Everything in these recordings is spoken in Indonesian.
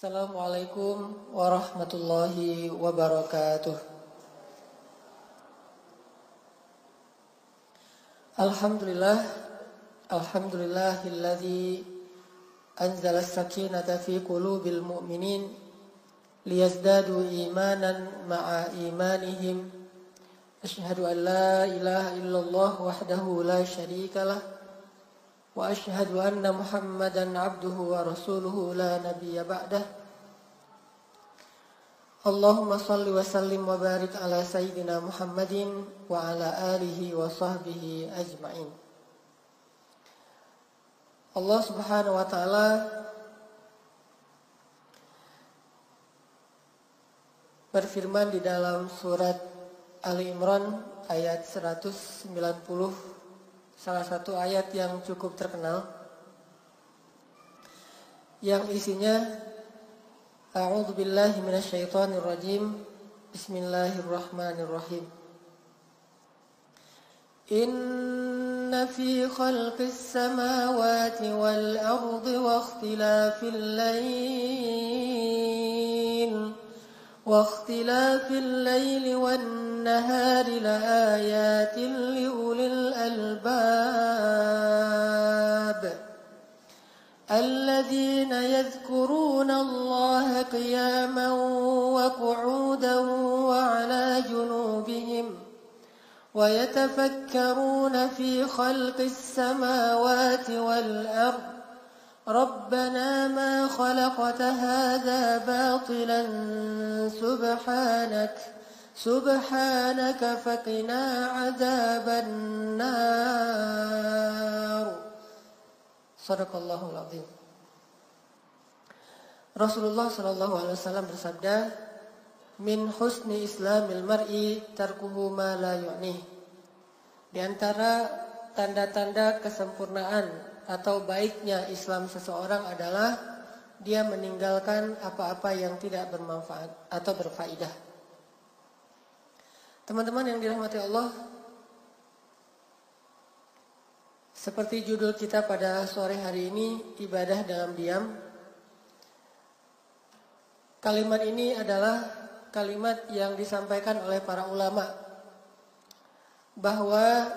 Assalamualaikum warahmatullahi wabarakatuh. Alhamdulillahilladzi anzala as-sakinata fi qulubil mu'minin liyazdadu imanan ma'a imanihim. Asyhadu an la ilaha illallah wahdahu la syarikalah wa asyhadu anna Muhammadan abduhu wa rasuluhu la nabiyya ba'dah. Allahumma salli wa sallim wa barik ala sayyidina Muhammadin wa ala alihi wa sahbihi ajma'in. Allah Subhanahu wa ta'ala berfirman di dalam surat Ali Imran ayat 190, salah satu ayat yang cukup terkenal, yang isinya A'udzu billahi minasyaitonir rajim. Bismillahirrahmanirrahim. Inna fi khalqis samawati wal ardi wa ikhtilafil laili wan nahari laayatin liulil albab. الذين يذكرون الله قياما وقعودا وعلى جنوبهم ويتفكرون في خلق السماوات والأرض ربنا ما خلقت هذا باطلا سبحانك فقنا عذاب النار. Sadaqallahul azim. Rasulullah sallallahu alaihi wasallam bersabda, "Min husni islamil mar'i tarkuhu ma la yu'nih." Di antara tanda-tanda kesempurnaan atau baiknya Islam seseorang adalah dia meninggalkan apa-apa yang tidak bermanfaat atau berfaedah. Teman-teman yang dirahmati Allah, seperti judul kita pada sore hari ini, ibadah dalam diam. Kalimat ini adalah kalimat yang disampaikan oleh para ulama, bahwa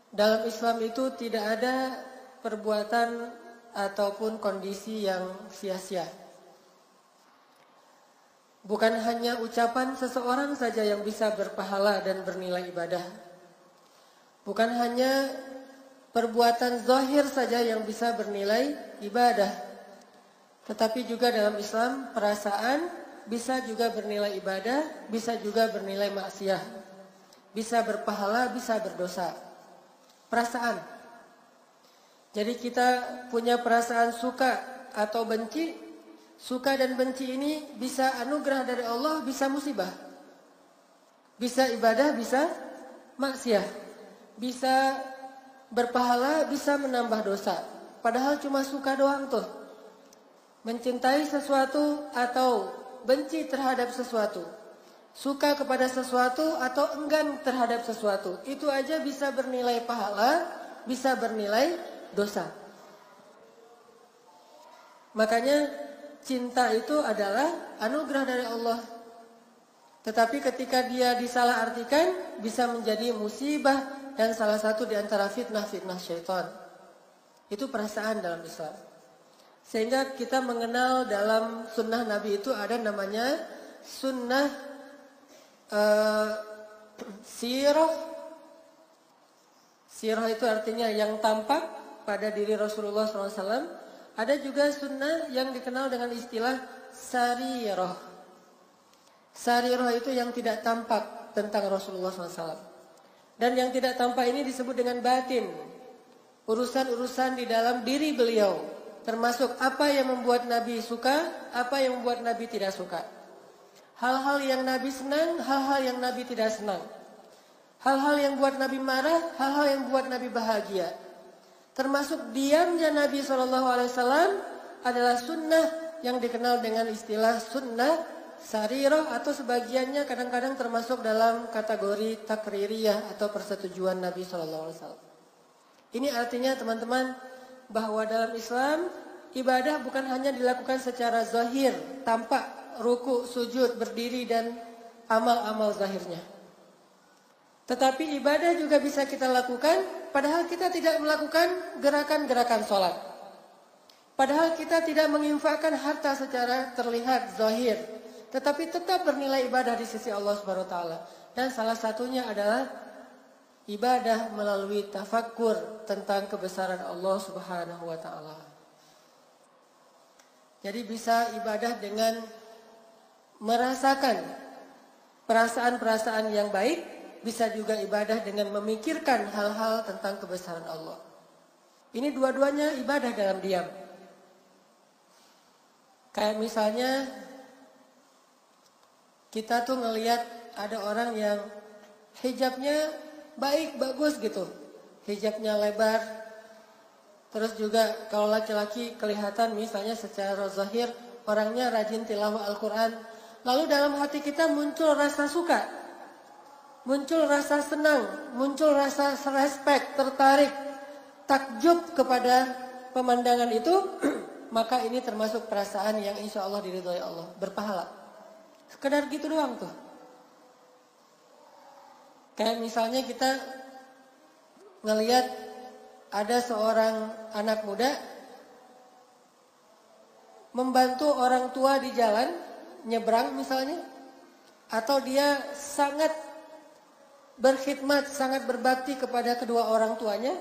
dalam Islam itu tidak ada perbuatan ataupun kondisi yang sia-sia. Bukan hanya ucapan seseorang saja yang bisa berpahala dan bernilai ibadah. Bukan hanya perbuatan zahir saja yang bisa bernilai ibadah. Tetapi juga dalam Islam, perasaan bisa juga bernilai ibadah, bisa juga bernilai maksiat. Bisa berpahala, bisa berdosa. Perasaan. Jadi kita punya perasaan suka atau benci. Suka dan benci ini bisa anugerah dari Allah, bisa musibah. Bisa ibadah, bisa maksiat. Bisa berpahala, bisa menambah dosa. Padahal cuma suka doang tuh. Mencintai sesuatu atau benci terhadap sesuatu. Suka kepada sesuatu atau enggan terhadap sesuatu. Itu aja bisa bernilai pahala, bisa bernilai dosa. Makanya cinta itu adalah anugerah dari Allah. Tetapi ketika dia disalahartikan, bisa menjadi musibah dan salah satu di antara fitnah-fitnah syaitan. Itu perasaan dalam Islam. Sehingga kita mengenal dalam sunnah Nabi itu ada namanya sunnah sirah. Sirah itu artinya yang tampak pada diri Rasulullah SAW. Ada juga sunnah yang dikenal dengan istilah sarirah. Sarirah itu yang tidak tampak tentang Rasulullah SAW. Dan yang tidak tampak ini disebut dengan batin. Urusan-urusan di dalam diri beliau. Termasuk apa yang membuat Nabi suka, apa yang membuat Nabi tidak suka. Hal-hal yang Nabi senang, hal-hal yang Nabi tidak senang. Hal-hal yang buat Nabi marah, hal-hal yang buat Nabi bahagia. Termasuk diamnya Nabi SAW adalah sunnah yang dikenal dengan istilah sunnah sarirah, atau sebagiannya kadang-kadang termasuk dalam kategori takririyah atau persetujuan Nabi SAW. Ini artinya teman-teman bahwa dalam Islam ibadah bukan hanya dilakukan secara zahir, tampak, ruku, sujud, berdiri, dan amal-amal zahirnya. Tetapi ibadah juga bisa kita lakukan padahal kita tidak melakukan gerakan-gerakan sholat. Padahal kita tidak menginfakkan harta secara terlihat zahir, tetapi tetap bernilai ibadah di sisi Allah Subhanahu wa taala. Dan salah satunya adalah ibadah melalui tafakkur tentang kebesaran Allah Subhanahu wa taala. Jadi bisa ibadah dengan merasakan perasaan-perasaan yang baik, bisa juga ibadah dengan memikirkan hal-hal tentang kebesaran Allah. Ini dua-duanya ibadah dalam diam. Kayak misalnya kita tuh ngelihat ada orang yang hijabnya baik, bagus gitu. Hijabnya lebar. Terus juga kalau laki-laki kelihatan misalnya secara zahir orangnya rajin tilawah Al-Quran. Lalu dalam hati kita muncul rasa suka. Muncul rasa senang. Muncul rasa respect, tertarik, takjub kepada pemandangan itu. Maka ini termasuk perasaan yang insya Allah diridhoi Allah. Berpahala. Sekedar gitu doang tuh. Kayak misalnya kita ngelihat ada seorang anak muda membantu orang tua di jalan, nyebrang misalnya. Atau dia sangat berkhidmat, sangat berbakti kepada kedua orang tuanya.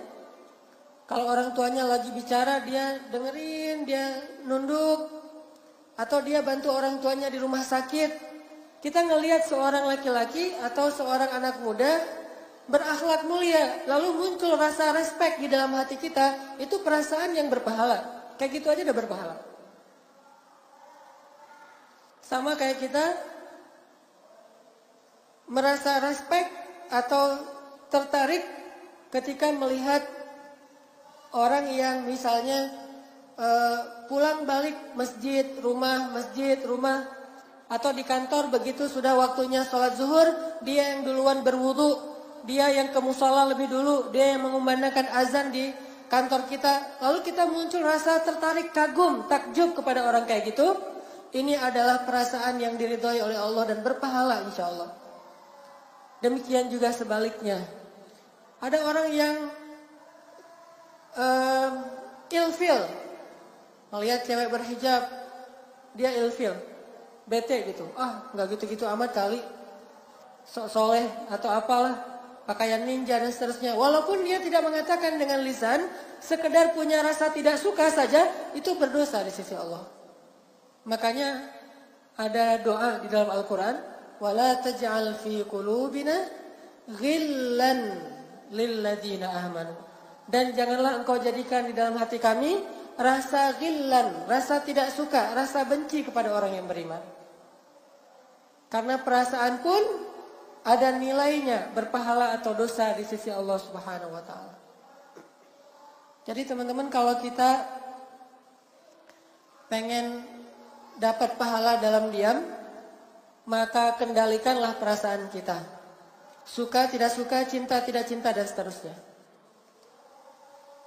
Kalau orang tuanya lagi bicara, dia dengerin, dia nunduk. Atau dia bantu orang tuanya di rumah sakit. Kita ngelihat seorang laki-laki atau seorang anak muda berakhlak mulia. Lalu muncul rasa respek di dalam hati kita. Itu perasaan yang berpahala. Kayak gitu aja udah berpahala. Sama kayak kita merasa respek atau tertarik ketika melihat orang yang misalnya pulang balik masjid, rumah, atau di kantor begitu sudah waktunya sholat zuhur, dia yang duluan berwudu, dia yang ke musola lebih dulu, dia yang mengumandangkan azan di kantor kita. Lalu kita muncul rasa tertarik, kagum, takjub kepada orang kayak gitu. Ini adalah perasaan yang diridhoi oleh Allah dan berpahala insya Allah. Demikian juga sebaliknya. Ada orang yang ilfil, melihat cewek berhijab, dia ilfil, bete gitu. Nggak gitu-gitu amat kali, sok soleh atau apalah, pakaian ninja dan seterusnya. Walaupun dia tidak mengatakan dengan lisan, sekedar punya rasa tidak suka saja, itu berdosa di sisi Allah. Makanya ada doa di dalam Al-Quran, wala taj'al fi qulubina ghillan lilladzina amanu. Dan janganlah engkau jadikan di dalam hati kami rasa ghillan, rasa tidak suka, rasa benci kepada orang yang beriman. Karena perasaan pun ada nilainya, berpahala atau dosa di sisi Allah Subhanahu wa taala. Jadi teman-teman, kalau kita pengen dapat pahala dalam diam, maka kendalikanlah perasaan kita. Suka tidak suka, cinta tidak cinta, dan seterusnya.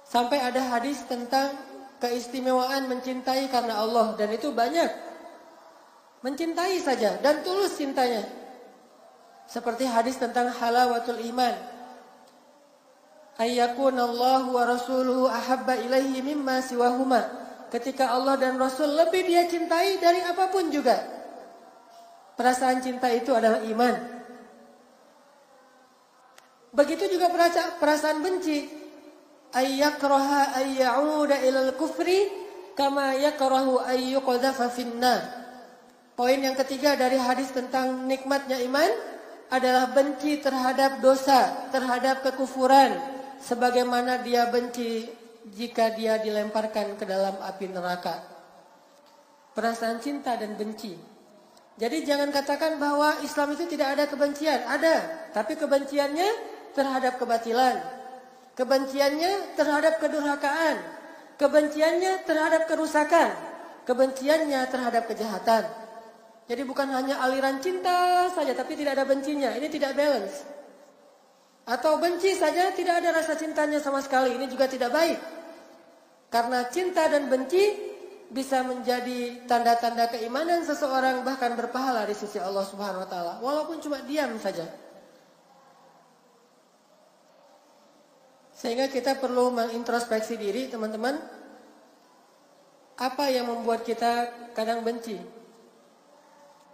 Sampai ada hadis tentang keistimewaan mencintai karena Allah. Dan itu banyak. Mencintai saja dan tulus cintanya. Seperti hadis tentang halawatul iman. Ayyakunallahu wa rasuluhu ahabba ilaihi mimma siwahuma. Ketika Allah dan Rasul lebih dia cintai dari apapun juga. Perasaan cinta itu adalah iman. Begitu juga perasaan benci. Ayyakraha ayyauda ilal kufri kama yakrahu ayyuqadhafa finnar. Poin yang ketiga dari hadis tentang nikmatnya iman adalah benci terhadap dosa, terhadap kekufuran, sebagaimana dia benci jika dia dilemparkan ke dalam api neraka. Perasaan cinta dan benci. Jadi jangan katakan bahwa Islam itu tidak ada kebencian. Ada, tapi kebenciannya terhadap kebatilan. Kebenciannya terhadap kedurhakaan. Kebenciannya terhadap kerusakan. Kebenciannya terhadap kejahatan. Jadi bukan hanya aliran cinta saja, tapi tidak ada bencinya. Ini tidak balance. Atau benci saja, tidak ada rasa cintanya sama sekali. Ini juga tidak baik. Karena cinta dan benci bisa menjadi tanda-tanda keimanan seseorang, bahkan berpahala di sisi Allah Subhanahu wa taala, walaupun cuma diam saja. Sehingga kita perlu mengintrospeksi diri, teman-teman. Apa yang membuat kita kadang benci?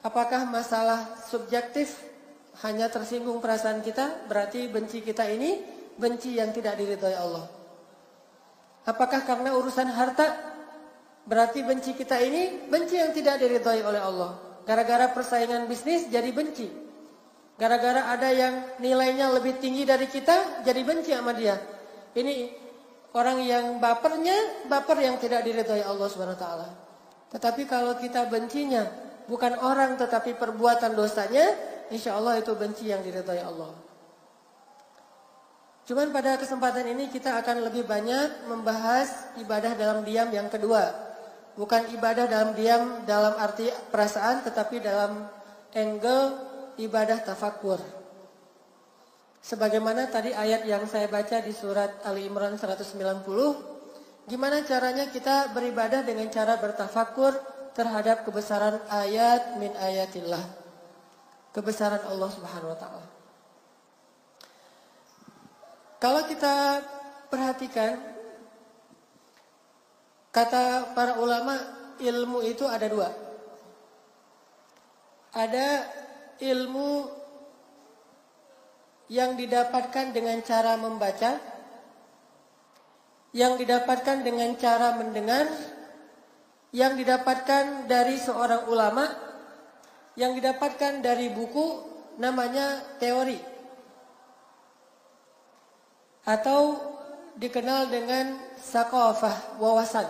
Apakah masalah subjektif, hanya tersinggung perasaan kita, berarti benci kita ini benci yang tidak diridhoi Allah? Apakah karena urusan harta, berarti benci kita ini benci yang tidak diridhoi oleh Allah? Gara-gara persaingan bisnis jadi benci. Gara-gara ada yang nilainya lebih tinggi dari kita, jadi benci sama dia. Ini orang yang baper yang tidak diridhoi Allah Subhanahu wa taala. Tetapi kalau kita bencinya bukan orang tetapi perbuatan dosanya, insya Allah itu benci yang diridhoi Allah. Cuman pada kesempatan ini kita akan lebih banyak membahas ibadah dalam diam yang kedua. Bukan ibadah dalam diam dalam arti perasaan, tetapi dalam angle ibadah tafakkur. Sebagaimana tadi ayat yang saya baca di surat Ali Imran 190, gimana caranya kita beribadah dengan cara bertafakkur terhadap kebesaran ayat min ayatillah, kebesaran Allah Subhanahu wa taala. Kalau kita perhatikan, kata para ulama, ilmu itu ada dua. Ada ilmu yang didapatkan dengan cara membaca, yang didapatkan dengan cara mendengar, yang didapatkan dari seorang ulama, yang didapatkan dari buku, namanya teori, atau dikenal dengan saqafah, wawasan.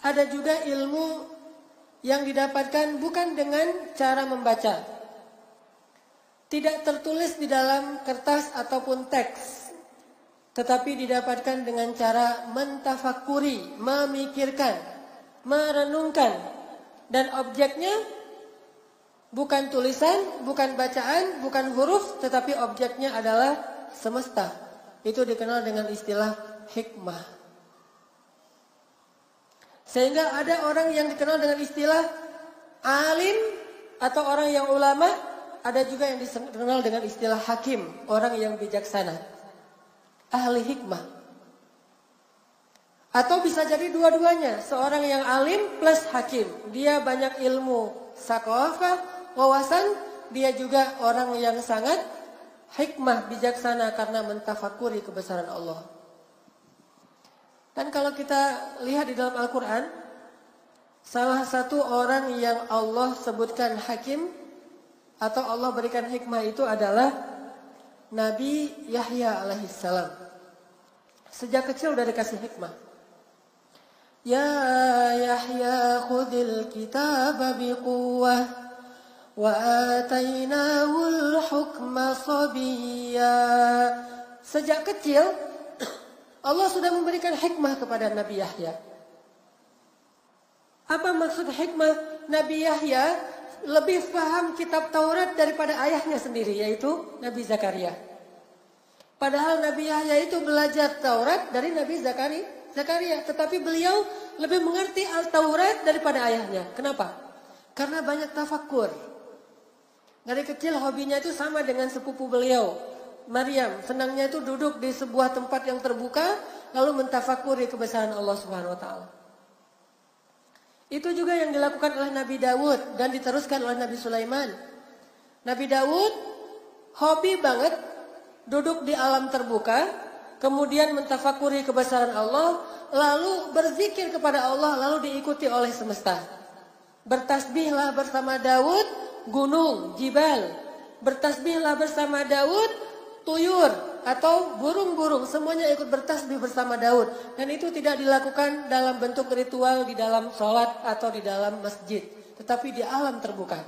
Ada juga ilmu yang didapatkan bukan dengan cara membaca, tidak tertulis di dalam kertas ataupun teks, tetapi didapatkan dengan cara mentafakuri, memikirkan, merenungkan, dan objeknya bukan tulisan, bukan bacaan, bukan huruf, tetapi objeknya adalah semesta. Itu dikenal dengan istilah hikmah. Sehingga ada orang yang dikenal dengan istilah alim atau orang yang ulama, ada juga yang dikenal dengan istilah hakim, orang yang bijaksana, ahli hikmah. Atau bisa jadi dua-duanya, seorang yang alim plus hakim. Dia banyak ilmu saqafah, wawasan, dia juga orang yang sangat hikmah, bijaksana karena mentafakuri kebesaran Allah. Dan kalau kita lihat di dalam Al-Quran, salah satu orang yang Allah sebutkan hakim atau Allah berikan hikmah itu adalah Nabi Yahya alaihissalam. Sejak kecil udah dikasih hikmah. Ya Yahya khudil kitaba biquwah wa atainahul hukma sabiyya. Sejak kecil Allah sudah memberikan hikmah kepada Nabi Yahya. Apa maksud hikmah? Nabi Yahya lebih paham kitab Taurat daripada ayahnya sendiri, yaitu Nabi Zakaria. Padahal Nabi Yahya itu belajar Taurat dari Nabi Zakaria, tetapi beliau lebih mengerti Al-Taurat daripada ayahnya. Kenapa? Karena banyak tafakkur. Dari kecil hobinya itu sama dengan sepupu beliau, Maryam. Senangnya itu duduk di sebuah tempat yang terbuka, lalu mentafakuri kebesaran Allah Subhanahu wa taala. Itu juga yang dilakukan oleh Nabi Daud dan diteruskan oleh Nabi Sulaiman. Nabi Daud hobi banget duduk di alam terbuka, kemudian mentafakuri kebesaran Allah, lalu berzikir kepada Allah, lalu diikuti oleh semesta. Bertasbihlah bersama Daud gunung, jibal. Bertasbihlah bersama Daud tuyur atau burung-burung, semuanya ikut bertasbih bersama Daud. Dan itu tidak dilakukan dalam bentuk ritual di dalam sholat atau di dalam masjid, tetapi di alam terbuka.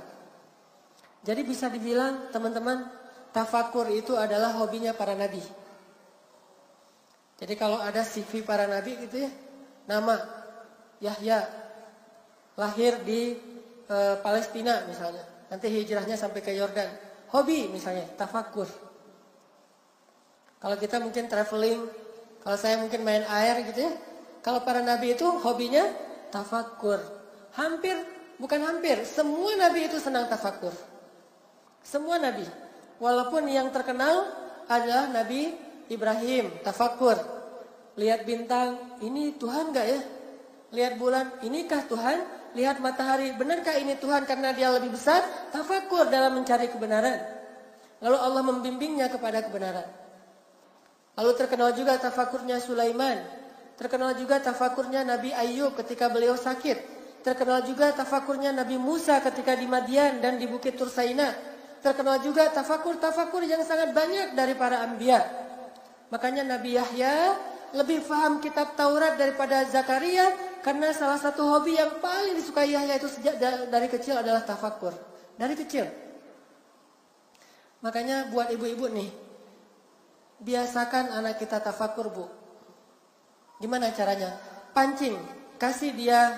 Jadi bisa dibilang teman-teman, tafakur itu adalah hobinya para nabi. Jadi kalau ada CV para nabi gitu ya, nama Yahya, lahir di Palestina misalnya, nanti hijrahnya sampai ke Yordan. Hobi misalnya tafakur. Kalau kita mungkin traveling, kalau saya mungkin main air gitu ya. Kalau para nabi itu hobinya tafakur. Bukan hampir, semua nabi itu senang tafakur. Semua nabi. Walaupun yang terkenal adalah Nabi Ibrahim, tafakur. Lihat bintang, ini Tuhan gak ya? Lihat bulan, inikah Tuhan? Lihat matahari, benarkah ini Tuhan karena dia lebih besar? Tafakur dalam mencari kebenaran. Lalu Allah membimbingnya kepada kebenaran. Lalu terkenal juga tafakurnya Sulaiman. Terkenal juga tafakurnya Nabi Ayub ketika beliau sakit. Terkenal juga tafakurnya Nabi Musa ketika di Madian dan di Bukit Tursaina. Terkenal juga tafakur yang sangat banyak dari para anbiya. Makanya Nabi Yahya lebih paham kitab Taurat daripada Zakaria. Karena salah satu hobi yang paling disukai Yahya itu sejak dari kecil adalah tafakur. Dari kecil. Makanya buat ibu-ibu nih, biasakan anak kita tafakur, Bu. Gimana caranya? Pancing, kasih dia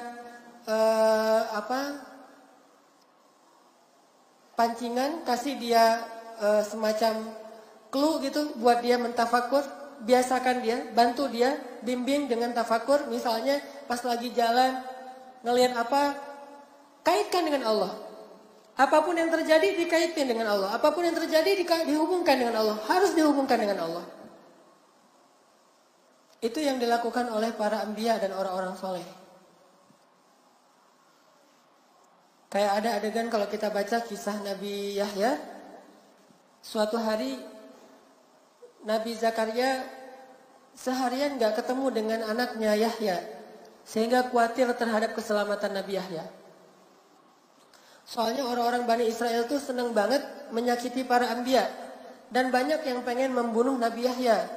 pancingan, kasih dia semacam clue gitu buat dia mentafakur. Biasakan dia, bantu dia, bimbing dengan tafakur. Misalnya pas lagi jalan, ngelihat apa, kaitkan dengan Allah. Apapun yang terjadi dikaitkan dengan Allah. Apapun yang terjadi dihubungkan dengan Allah. Harus dihubungkan dengan Allah. Itu yang dilakukan oleh para anbiya dan orang-orang soleh. Kayak ada adegan kalau kita baca kisah Nabi Yahya. Suatu hari Nabi Zakaria seharian gak ketemu dengan anaknya Yahya. Sehingga khawatir terhadap keselamatan Nabi Yahya. Soalnya orang-orang Bani Israel tuh senang banget menyakiti para anbiya. Dan banyak yang pengen membunuh Nabi Yahya.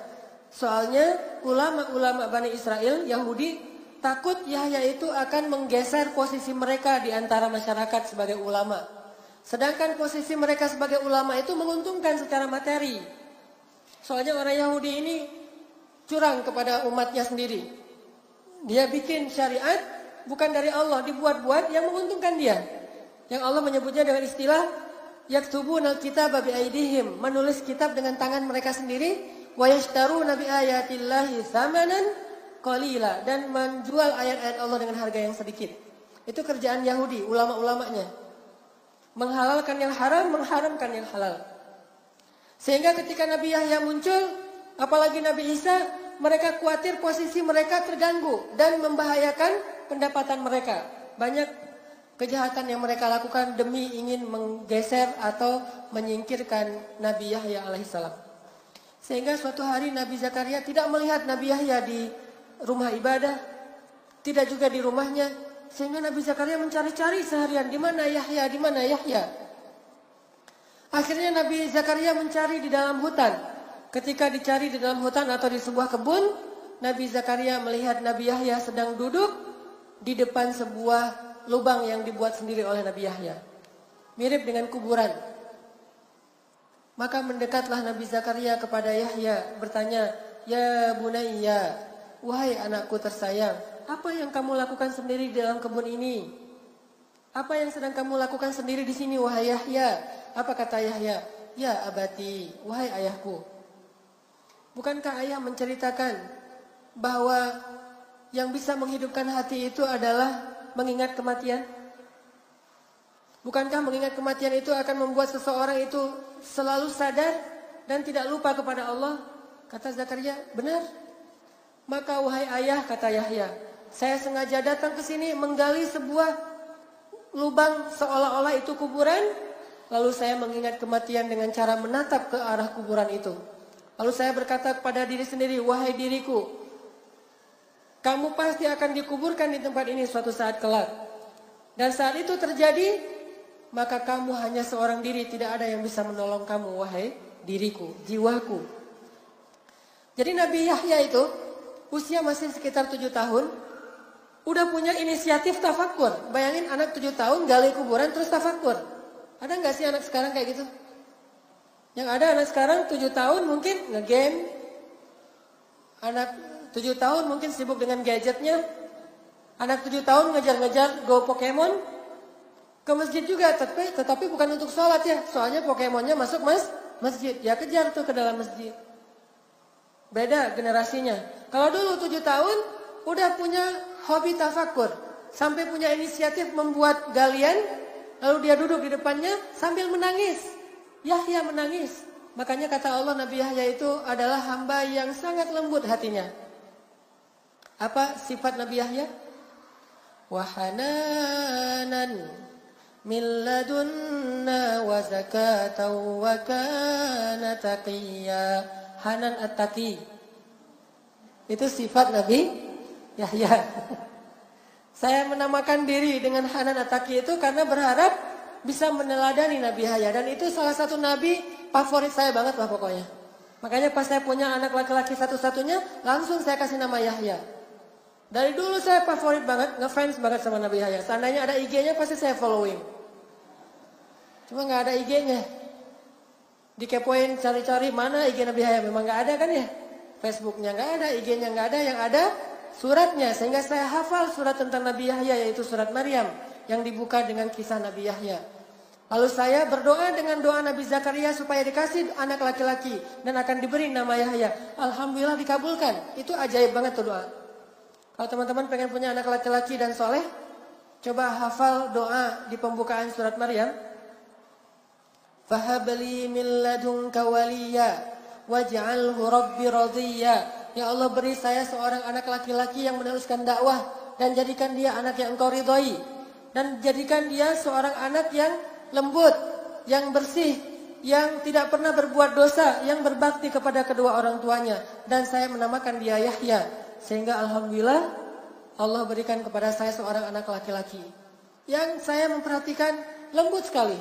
Soalnya ulama-ulama Bani Israel, Yahudi, takut Yahya itu akan menggeser posisi mereka di antara masyarakat sebagai ulama. Sedangkan posisi mereka sebagai ulama itu menguntungkan secara materi. Soalnya orang Yahudi ini curang kepada umatnya sendiri. Dia bikin syariat bukan dari Allah, dibuat-buat yang menguntungkan dia. Yang Allah menyebutnya dengan istilah yaktubuna kitaba bi aidihim, menulis kitab dengan tangan mereka sendiri, wa yashtaruna bi ayatillahi tsamanan qalila, dan menjual ayat-ayat Allah dengan harga yang sedikit. Itu kerjaan Yahudi, ulama-ulamanya. Menghalalkan yang haram, mengharamkan yang halal. Sehingga ketika Nabi Yahya muncul, apalagi Nabi Isa, mereka khawatir posisi mereka terganggu dan membahayakan pendapatan mereka. Banyak kejahatan yang mereka lakukan demi ingin menggeser atau menyingkirkan Nabi Yahya alaihissalam. Sehingga suatu hari Nabi Zakaria tidak melihat Nabi Yahya di rumah ibadah, tidak juga di rumahnya. Sehingga Nabi Zakaria mencari-cari seharian, di mana Yahya, di mana Yahya. Akhirnya Nabi Zakaria mencari di dalam hutan. Ketika dicari di dalam hutan atau di sebuah kebun, Nabi Zakaria melihat Nabi Yahya sedang duduk di depan sebuah lubang yang dibuat sendiri oleh Nabi Yahya. Mirip dengan kuburan. Maka mendekatlah Nabi Zakaria kepada Yahya, bertanya, "Ya bunayya, wahai anakku tersayang, apa yang kamu lakukan sendiri di dalam kebun ini? Apa yang sedang kamu lakukan sendiri di sini, wahai Yahya?" Apa kata Yahya? "Ya abati, wahai ayahku. Bukankah ayah menceritakan bahwa yang bisa menghidupkan hati itu adalah mengingat kematian? Bukankah mengingat kematian itu akan membuat seseorang itu selalu sadar dan tidak lupa kepada Allah?" Kata Zakaria, "Benar." "Maka wahai ayah," kata Yahya, "saya sengaja datang ke sini menggali sebuah lubang seolah-olah itu kuburan. Lalu saya mengingat kematian dengan cara menatap ke arah kuburan itu. Lalu saya berkata kepada diri sendiri, wahai diriku, kamu pasti akan dikuburkan di tempat ini suatu saat kelak. Dan saat itu terjadi, maka kamu hanya seorang diri, tidak ada yang bisa menolong kamu, wahai diriku, jiwaku." Jadi Nabi Yahya itu usia masih sekitar 7 tahun, udah punya inisiatif tafakur. Bayangin anak 7 tahun gali kuburan terus tafakur. Ada nggak sih anak sekarang kayak gitu? Yang ada anak sekarang 7 tahun mungkin nge-game. Anak 7 tahun mungkin sibuk dengan gadgetnya. Anak 7 tahun ngejar-ngejar Go Pokemon. Ke masjid juga, tetapi bukan untuk sholat ya. Soalnya Pokemonnya masuk masjid. Ya kejar tuh ke dalam masjid. Beda generasinya. Kalau dulu 7 tahun udah punya hobi tafakur. Sampai punya inisiatif membuat galian. Lalu dia duduk di depannya sambil menangis. Yahya menangis. Makanya kata Allah, Nabi Yahya itu adalah hamba yang sangat lembut hatinya. Apa sifat Nabi Yahya? Wahananan min ladunna wa zakatan wa kana taqiyya. Hanan at-taqi. Itu sifat Nabi Yahya. Saya menamakan diri dengan Hanan at-taqi itu karena berharap bisa meneladani Nabi Yahya. Dan itu salah satu nabi favorit saya banget lah pokoknya. Makanya pas saya punya anak laki-laki satu-satunya, langsung saya kasih nama Yahya. Dari dulu saya favorit banget, ngefans banget sama Nabi Yahya. Seandainya ada IG-nya pasti saya following. Cuma gak ada IG-nya. Dikepoin cari-cari mana IG Nabi Yahya, memang gak ada kan ya. Facebooknya gak ada, IG-nya gak ada, yang ada suratnya. Sehingga saya hafal surat tentang Nabi Yahya, yaitu surat Maryam, yang dibuka dengan kisah Nabi Yahya. Lalu saya berdoa dengan doa Nabi Zakaria supaya dikasih anak laki-laki dan akan diberi nama Yahya. Alhamdulillah dikabulkan. Itu ajaib banget tuh doa. Kalau teman-teman pengen punya anak laki-laki dan soleh, coba hafal doa di pembukaan surat Maryam. Fahabli min ladunka waliya waj'alhu rabbi radiyya. Ya Allah, beri saya seorang anak laki-laki yang meneruskan dakwah dan jadikan dia anak yang Engkau ridhoi, dan jadikan dia seorang anak yang lembut, yang bersih, yang tidak pernah berbuat dosa, yang berbakti kepada kedua orang tuanya. Dan saya menamakan dia Yahya. Sehingga alhamdulillah Allah berikan kepada saya seorang anak laki-laki yang saya memperhatikan lembut sekali.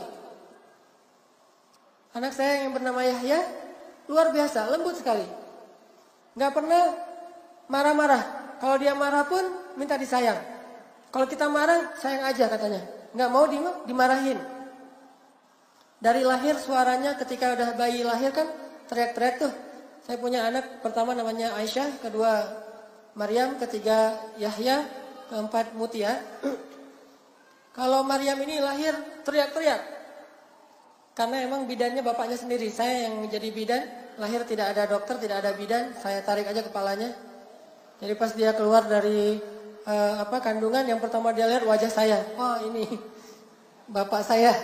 Anak saya yang bernama Yahya luar biasa, lembut sekali. Gak pernah marah-marah. Kalau dia marah pun minta disayang. Kalau kita marah, sayang aja katanya. Gak mau dimarahin. Dari lahir suaranya ketika udah bayi lahir kan teriak-teriak tuh. Saya punya anak pertama namanya Aisyah, kedua Maryam, ketiga Yahya, keempat Mutia. Kalau Maryam ini lahir teriak-teriak. Karena emang bidannya bapaknya sendiri. Saya yang menjadi bidan, lahir tidak ada dokter, tidak ada bidan, saya tarik aja kepalanya. Jadi pas dia keluar dari kandungan, yang pertama dia lihat wajah saya. Wah, ini bapak saya.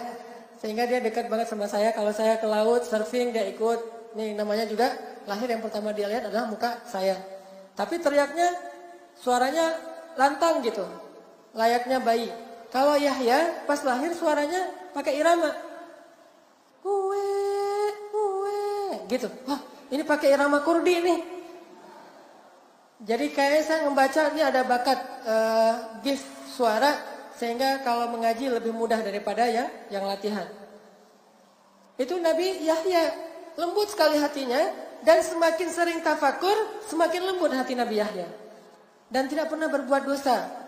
Sehingga dia dekat banget sama saya. Kalau saya ke laut, surfing, dia ikut. Nih namanya juga, lahir yang pertama dia lihat adalah muka saya. Tapi teriaknya, suaranya lantang gitu. Layaknya bayi. Kalau Yahya, pas lahir suaranya pakai irama. Gitu. Wah, ini pakai irama Kurdi nih. Jadi kayaknya saya membaca ini ada bakat gift suara, sehingga kalau mengaji lebih mudah daripada yang latihan. Itu Nabi Yahya, lembut sekali hatinya, dan semakin sering tafakur, semakin lembut hati Nabi Yahya. Dan tidak pernah berbuat dosa.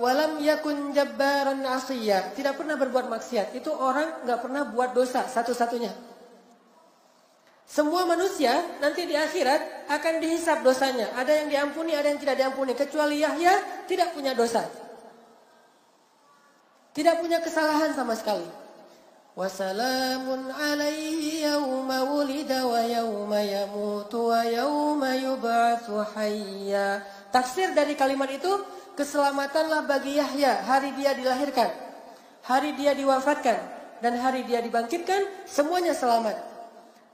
Walam yakun jabbaran asiyya, tidak pernah berbuat maksiat. Itu orang nggak pernah buat dosa satu-satunya. Semua manusia nanti di akhirat akan dihisab dosanya. Ada yang diampuni, ada yang tidak diampuni. Kecuali Yahya tidak punya dosa. Tidak punya kesalahan sama sekali. Wassalamun alaihi yawma wulida wa yawma yamutu wa yawma yub'atsu hayya. Tafsir dari kalimat itu, keselamatanlah bagi Yahya hari dia dilahirkan, hari dia diwafatkan, dan hari dia dibangkitkan, semuanya selamat.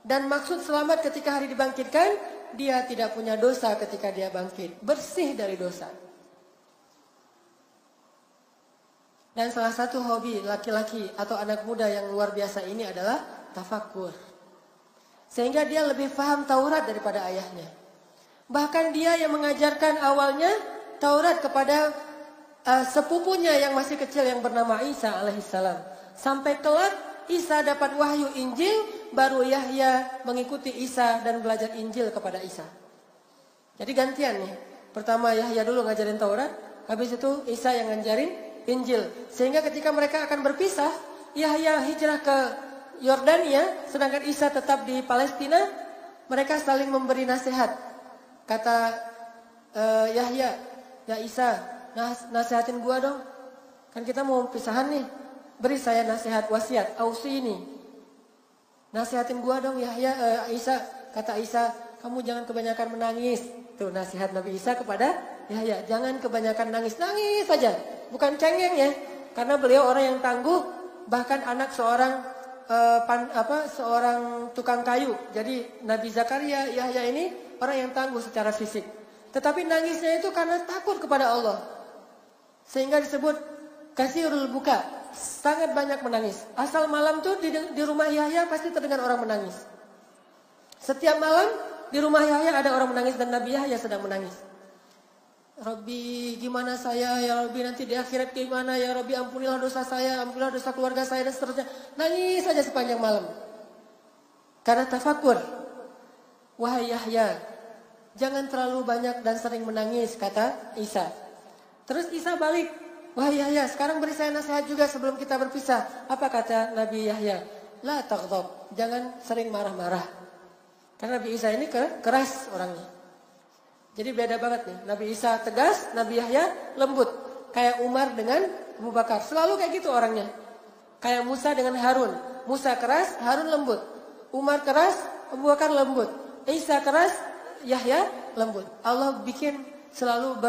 Dan maksud selamat ketika hari dibangkitkan, dia tidak punya dosa ketika dia bangkit. Bersih dari dosa. Dan salah satu hobi laki-laki atau anak muda yang luar biasa ini adalah tafakur. Sehingga dia lebih paham Taurat daripada ayahnya. Bahkan dia yang mengajarkan awalnya Taurat kepada sepupunya yang masih kecil yang bernama Isa alaihissalam. Sampai kelak Isa dapat wahyu Injil, baru Yahya mengikuti Isa dan belajar Injil kepada Isa. Jadi gantian nih. Pertama Yahya dulu ngajarin Taurat, habis itu Isa yang ngajarin Injil. Sehingga ketika mereka akan berpisah, Yahya hijrah ke Yordania, sedangkan Isa tetap di Palestina. Mereka saling memberi nasihat. Kata Yahya, ya Isa, nasihatin gua dong. Kan kita mau pisahan nih. Beri saya nasihat wasiat, ausi ini. Nasihatin gua dong Yahya, Isa. Kata Isa, kamu jangan kebanyakan menangis. Itu nasihat Nabi Isa kepada Yahya, jangan kebanyakan nangis-nangis saja. Bukan cengeng ya, karena beliau orang yang tangguh, bahkan anak seorang seorang tukang kayu. Jadi Nabi Zakaria, Yahya ini orang yang tangguh secara fisik. Tetapi nangisnya itu karena takut kepada Allah. Sehingga disebut kasirul buka, sangat banyak menangis. Asal malam tuh di rumah Yahya pasti terdengar orang menangis. Setiap malam di rumah Yahya ada orang menangis dan Nabi Yahya sedang menangis. Rabbi, gimana saya ya Rabbi, nanti di akhirat gimana ya Rabbi, ampunilah dosa saya, ampunilah dosa keluarga saya dan seterusnya. Nangis saja sepanjang malam. Karena tafakur. Wahai Yahya, jangan terlalu banyak dan sering menangis, kata Isa. Terus Isa balik, wahai Yahya, sekarang beri saya nasihat juga sebelum kita berpisah. Apa kata Nabi Yahya? La taghdab, jangan sering marah-marah. Karena Nabi Isa ini keras orangnya. Jadi beda banget nih. Nabi Isa tegas, Nabi Yahya lembut. Kayak Umar dengan Abu Bakar. Selalu kayak gitu orangnya. Kayak Musa dengan Harun. Musa keras, Harun lembut. Umar keras, Abu Bakar lembut. Isa keras, Yahya lembut. Allah bikin selalu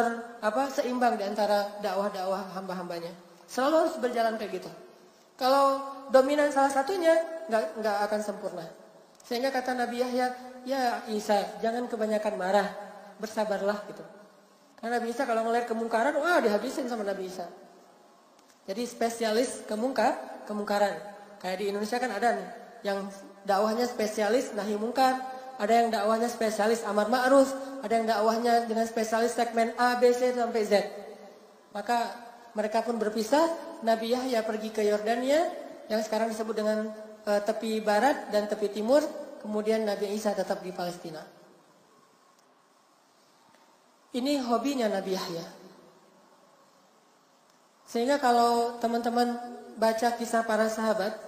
seimbang di antara dakwah-dakwah hamba-hambanya. Selalu harus berjalan kayak gitu. Kalau dominan salah satunya, nggak akan sempurna. Sehingga kata Nabi Yahya, ya Isa, jangan kebanyakan marah. Bersabarlah gitu. Karena Nabi Isa kalau ngelihat kemungkaran, wah dihabisin sama Nabi Isa. Jadi spesialis kemungkaran. Kayak di Indonesia kan ada nih, yang dakwahnya spesialis nahi mungkar, ada yang dakwahnya spesialis amar ma'ruf, ada yang dakwahnya dengan spesialis segmen A, B, C sampai Z. Maka mereka pun berpisah. Nabi Yahya pergi ke Yordania, yang sekarang disebut dengan tepi barat dan tepi timur. Kemudian Nabi Isa tetap di Palestina. Ini hobinya Nabi Yahya. Sehingga kalau teman-teman baca kisah para sahabat,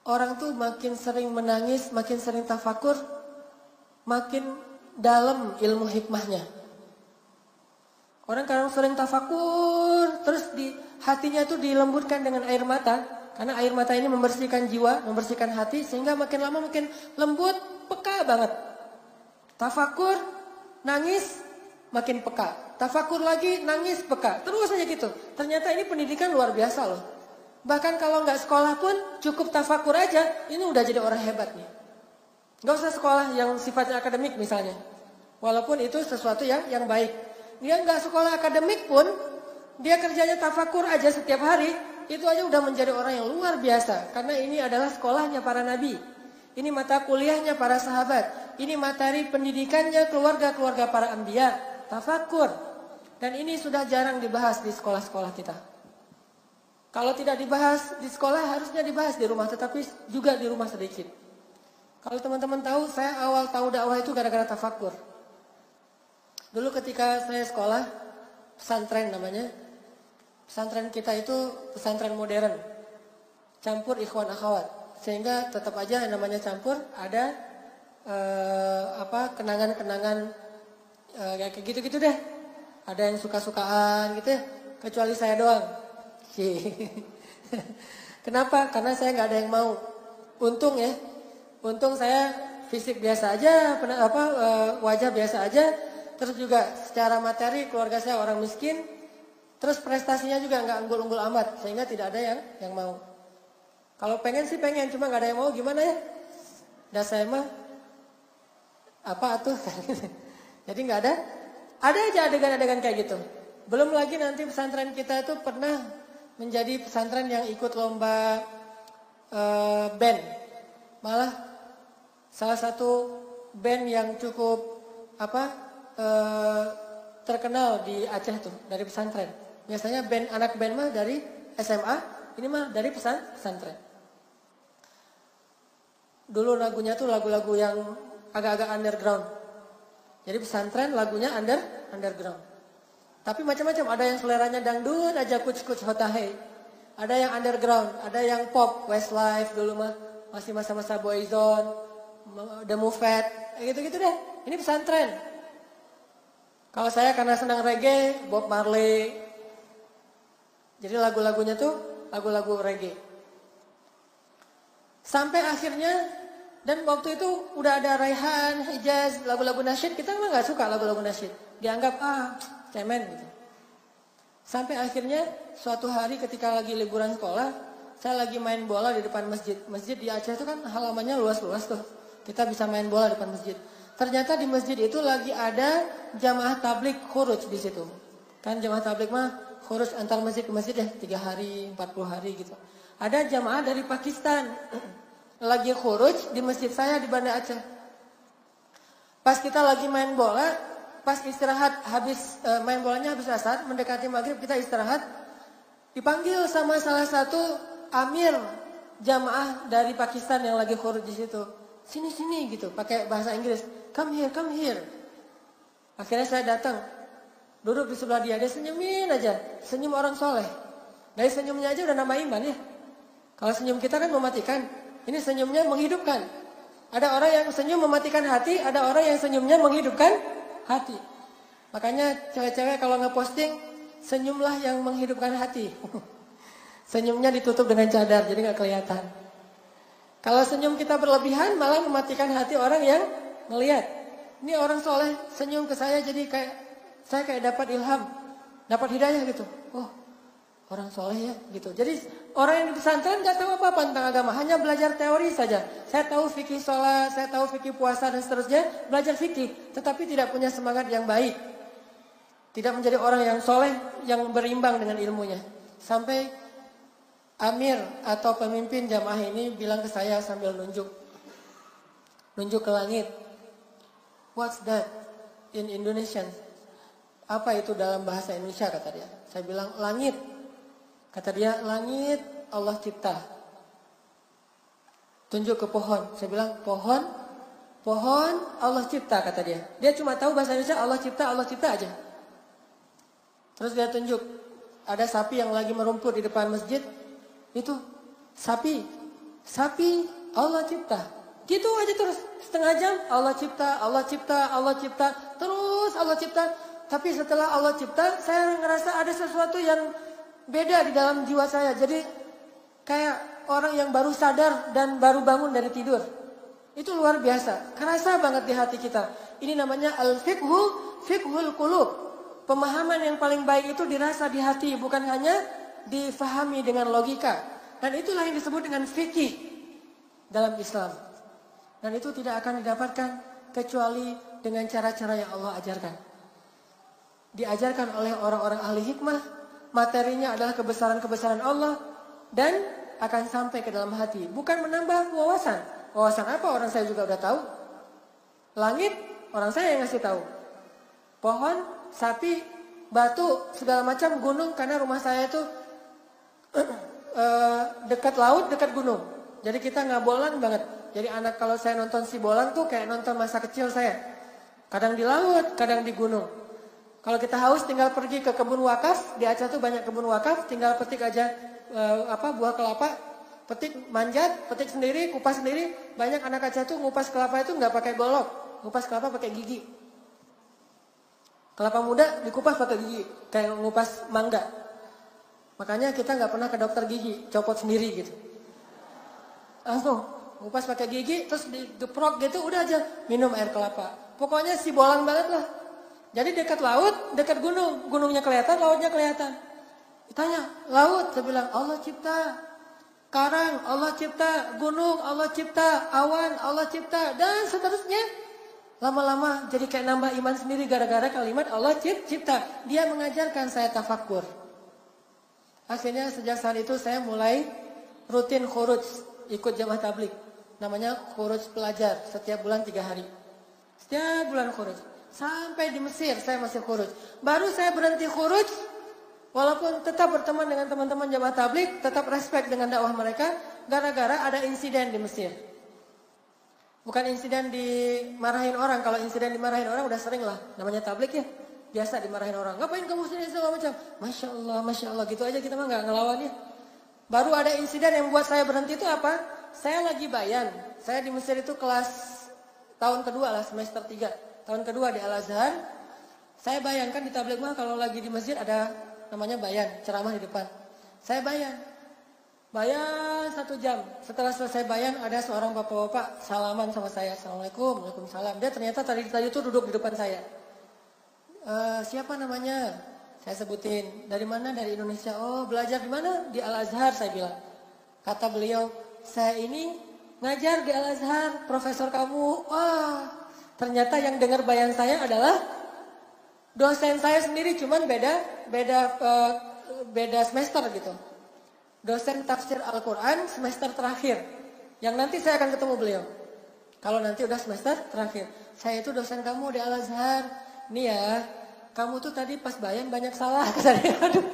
orang tuh makin sering menangis, makin sering tafakur, makin dalam ilmu hikmahnya. Orang kalau sering tafakur, terus di hatinya tuh dilembutkan dengan air mata. Karena air mata ini membersihkan jiwa, membersihkan hati, sehingga makin lama makin lembut, peka banget. Tafakur, nangis, makin peka. Tafakur lagi, nangis, peka. Terus aja gitu. Ternyata ini pendidikan luar biasa loh. Bahkan kalau nggak sekolah pun cukup tafakur aja, ini udah jadi orang hebat nih. Nggak usah sekolah yang sifatnya akademik misalnya. Walaupun itu sesuatu yang baik. Dia nggak sekolah akademik pun, dia kerjanya tafakur aja setiap hari, itu aja udah menjadi orang yang luar biasa. Karena ini adalah sekolahnya para nabi. Ini mata kuliahnya para sahabat. Ini materi pendidikannya keluarga-keluarga para anbiya. Tafakur. Dan ini sudah jarang dibahas di sekolah-sekolah kita. Kalau tidak dibahas di sekolah, harusnya dibahas di rumah. Tetapi juga di rumah sedikit. Kalau teman-teman tahu, saya awal tahu dakwah itu gara-gara tafakur. Dulu ketika saya sekolah, pesantren namanya. Pesantren kita itu pesantren modern. Campur ikhwan akhwat. Sehingga tetap aja namanya campur, ada kenangan-kenangan kayak gitu-gitu deh. Ada yang suka-sukaan gitu ya. Kecuali saya doang. Kenapa? Karena saya nggak ada yang mau. Untung ya. Untung saya fisik biasa aja, wajah biasa aja. Terus juga secara materi keluarga saya orang miskin. Terus prestasinya juga nggak unggul-unggul amat. Sehingga tidak ada yang mau. Kalau pengen sih pengen, cuma nggak ada yang mau, gimana ya? Dan saya mah apa atuh? Jadi nggak ada. Ada aja adegan-adegan kayak gitu. Belum lagi nanti pesantren kita itu pernah menjadi pesantren yang ikut lomba band. Malah salah satu band yang cukup terkenal di Aceh tuh dari pesantren. Biasanya anak band mah dari SMA, ini mah dari pesantren. Dulu lagunya tuh lagu-lagu yang agak-agak underground. Jadi pesantren lagunya underground. Tapi macam-macam, ada yang seleranya dangdut aja kuc-kuc hotahe. Ada yang underground, ada yang pop, Westlife dulu mah masih masa-masa Boyzone, The Moved, gitu-gitu deh. Ini pesantren. Kalau saya karena senang reggae, Bob Marley. Jadi lagu-lagunya tuh lagu-lagu reggae. Sampai akhirnya Dan waktu itu udah ada Raihan, Hijaz, lagu-lagu nasyid. Kita memang gak suka lagu-lagu nasyid. Dianggap, cemen gitu. Sampai akhirnya suatu hari ketika lagi liburan sekolah, saya lagi main bola di depan masjid. Masjid di Aceh itu kan halamannya luas-luas tuh. Kita bisa main bola di depan masjid. Ternyata di masjid itu lagi ada jamaah tabligh khuruj di situ. Kan jamaah tabligh mah khuruj antar masjid ke masjid ya, 3 hari, 40 hari gitu. Ada jamaah dari Pakistan lagi khuruj di masjid saya di Banda Aceh. Pas kita lagi main bola, pas istirahat habis main bolanya habis asar, mendekati maghrib kita istirahat, dipanggil sama salah satu amir jamaah dari Pakistan yang lagi khuruj di situ. Sini gitu, pakai bahasa Inggris. Come here. Akhirnya saya datang, duduk di sebelah dia senyumin aja, senyum orang soleh. Dari senyumnya aja udah nambah iman ya. Kalau senyum kita kan mematikan. Ini senyumnya menghidupkan. Ada orang yang senyum mematikan hati, ada orang yang senyumnya menghidupkan hati. Makanya cewek-cewek kalau ngeposting, senyumlah yang menghidupkan hati. Senyumnya ditutup dengan cadar, jadi gak kelihatan. Kalau senyum kita berlebihan, malah mematikan hati orang yang melihat. Ini orang soleh senyum ke saya, jadi saya kayak dapat ilham, dapat hidayah gitu. Oh, orang soleh ya gitu. Jadi orang yang di pesantren gak tahu apa-apa tentang agama, hanya belajar teori saja. Saya tahu fikih sholat, saya tahu fikih puasa dan seterusnya, belajar fikih, tetapi tidak punya semangat yang baik. Tidak menjadi orang yang soleh, yang berimbang dengan ilmunya. Sampai amir atau pemimpin jamaah ini bilang ke saya sambil nunjuk ke langit. What's that in Indonesian? Apa itu dalam bahasa Indonesia, kata dia. Saya bilang langit. Kata dia, langit Allah cipta. Tunjuk ke pohon. Saya bilang, pohon Allah cipta, kata dia. Dia cuma tahu bahasa Indonesia Allah cipta aja. Terus dia tunjuk, ada sapi yang lagi merumput di depan masjid. Itu sapi Allah cipta. Gitu aja terus, setengah jam Allah cipta, terus Allah cipta. Tapi setelah Allah cipta, saya ngerasa ada sesuatu yang beda di dalam jiwa saya. Jadi kayak orang yang baru sadar dan baru bangun dari tidur. Itu luar biasa. Kerasa banget di hati kita. Ini namanya fiqhul qulub. Pemahaman yang paling baik itu dirasa di hati, bukan hanya difahami dengan logika. Dan itulah yang disebut dengan fikih dalam Islam. Dan itu tidak akan didapatkan kecuali dengan cara-cara yang Allah ajarkan. Diajarkan oleh orang-orang ahli hikmah. Materinya adalah kebesaran-kebesaran Allah dan akan sampai ke dalam hati. Bukan menambah wawasan. Wawasan apa orang saya juga udah tahu. Langit orang saya yang ngasih tahu. Pohon, sapi, batu, segala macam, gunung, karena rumah saya itu dekat laut, dekat gunung. Jadi kita ngabolan banget. Jadi anak kalau saya nonton si bolang tuh kayak nonton masa kecil saya. Kadang di laut, kadang di gunung. Kalau kita haus tinggal pergi ke kebun wakaf. Di Aceh tuh banyak kebun wakaf. Tinggal petik aja buah kelapa. Petik, manjat, petik sendiri, kupas sendiri. Banyak anak Aceh tuh ngupas kelapa itu nggak pakai golok. Ngupas kelapa pakai gigi. Kelapa muda dikupas pakai gigi. Kayak ngupas mangga. Makanya kita nggak pernah ke dokter gigi. Copot sendiri gitu. Langsung ngupas pakai gigi. Terus digeprok gitu udah aja. Minum air kelapa. Pokoknya si bolang banget lah. Jadi dekat laut, dekat gunung. Gunungnya kelihatan, lautnya kelihatan. Ditanya, laut, saya bilang Allah cipta. Karang, Allah cipta. Gunung, Allah cipta. Awan, Allah cipta. Dan seterusnya. Lama-lama jadi kayak nambah iman sendiri gara-gara kalimat Allah cipta. Dia mengajarkan saya tafakkur. Akhirnya sejak saat itu saya mulai rutin khuruj. Ikut jamaah tabligh. Namanya khuruj pelajar. Setiap bulan 3 hari. Setiap bulan khuruj. Sampai di Mesir saya masih khuruj. Baru saya berhenti khuruj. Walaupun tetap berteman dengan teman-teman jamaah tabligh. Tetap respect dengan dakwah mereka. Gara-gara ada insiden di Mesir. Bukan insiden dimarahin orang. Kalau insiden dimarahin orang udah sering lah. Namanya tabligh ya. Biasa dimarahin orang. Ngapain kamu sini segala macam. Masya Allah gitu aja kita mah gak ngelawan ya. Baru ada insiden yang buat saya berhenti itu apa? Saya lagi bayan. Saya di Mesir itu kelas tahun kedua lah, semester 3. Tahun kedua di Al-Azhar. Saya bayangkan di tabligh mah kalau lagi di masjid ada namanya bayan, ceramah di depan. Saya bayan. Bayan 1 jam. Setelah selesai bayan ada seorang bapak-bapak salaman sama saya. Assalamualaikum, waalaikumsalam. Dia ternyata tadi itu duduk di depan saya. Siapa namanya? Saya sebutin. Dari mana? Dari Indonesia. Oh, belajar di mana? Di Al-Azhar, saya bilang. Kata beliau, saya ini ngajar di Al-Azhar, profesor kamu. Wah, ternyata yang dengar bayan saya adalah dosen saya sendiri, cuman beda semester gitu. Dosen tafsir Al-Quran semester terakhir. Yang nanti saya akan ketemu beliau. Kalau nanti udah semester terakhir. Saya itu dosen kamu di Al-Azhar. Nih ya, kamu tuh tadi pas bayan banyak salah. Aduh,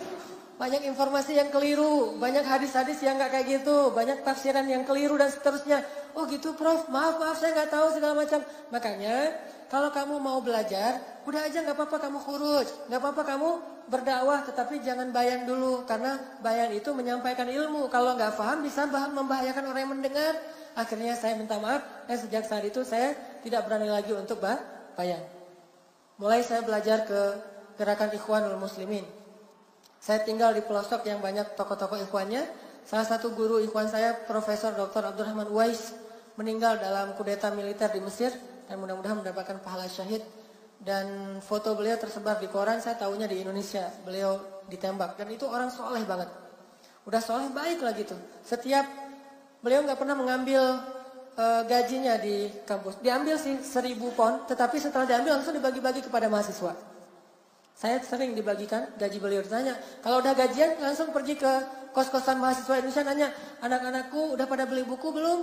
banyak informasi yang keliru. Banyak hadis-hadis yang gak kayak gitu. Banyak tafsiran yang keliru dan seterusnya. Oh gitu Prof, maaf saya gak tahu segala macam. Makanya kalau kamu mau belajar, udah aja gak apa-apa kamu khuruj. Gak apa-apa kamu berdakwah, tetapi jangan bayan dulu. Karena bayan itu menyampaikan ilmu. Kalau gak paham bisa membahayakan orang yang mendengar. Akhirnya saya minta maaf. Dan sejak saat itu saya tidak berani lagi untuk bayan. Mulai saya belajar ke gerakan Ikhwanul Muslimin. Saya tinggal di pelosok yang banyak tokoh-tokoh ikhwannya. Salah satu guru ikhwan saya, Profesor Dr. Abdurrahman Uwais, meninggal dalam kudeta militer di Mesir. Dan mudah-mudahan mendapatkan pahala syahid. Dan foto beliau tersebar di koran, saya tahunya di Indonesia. Beliau ditembak. Dan itu orang soleh banget. Udah soleh baik lah gitu. Setiap, beliau gak pernah mengambil gajinya di kampus. Diambil sih 1.000 pound, tetapi setelah diambil langsung dibagi-bagi kepada mahasiswa. Saya sering dibagikan gaji beliau. Ditanya, kalau udah gajian langsung pergi ke kos-kosan mahasiswa Indonesia, nanya, anak-anakku udah pada beli buku belum?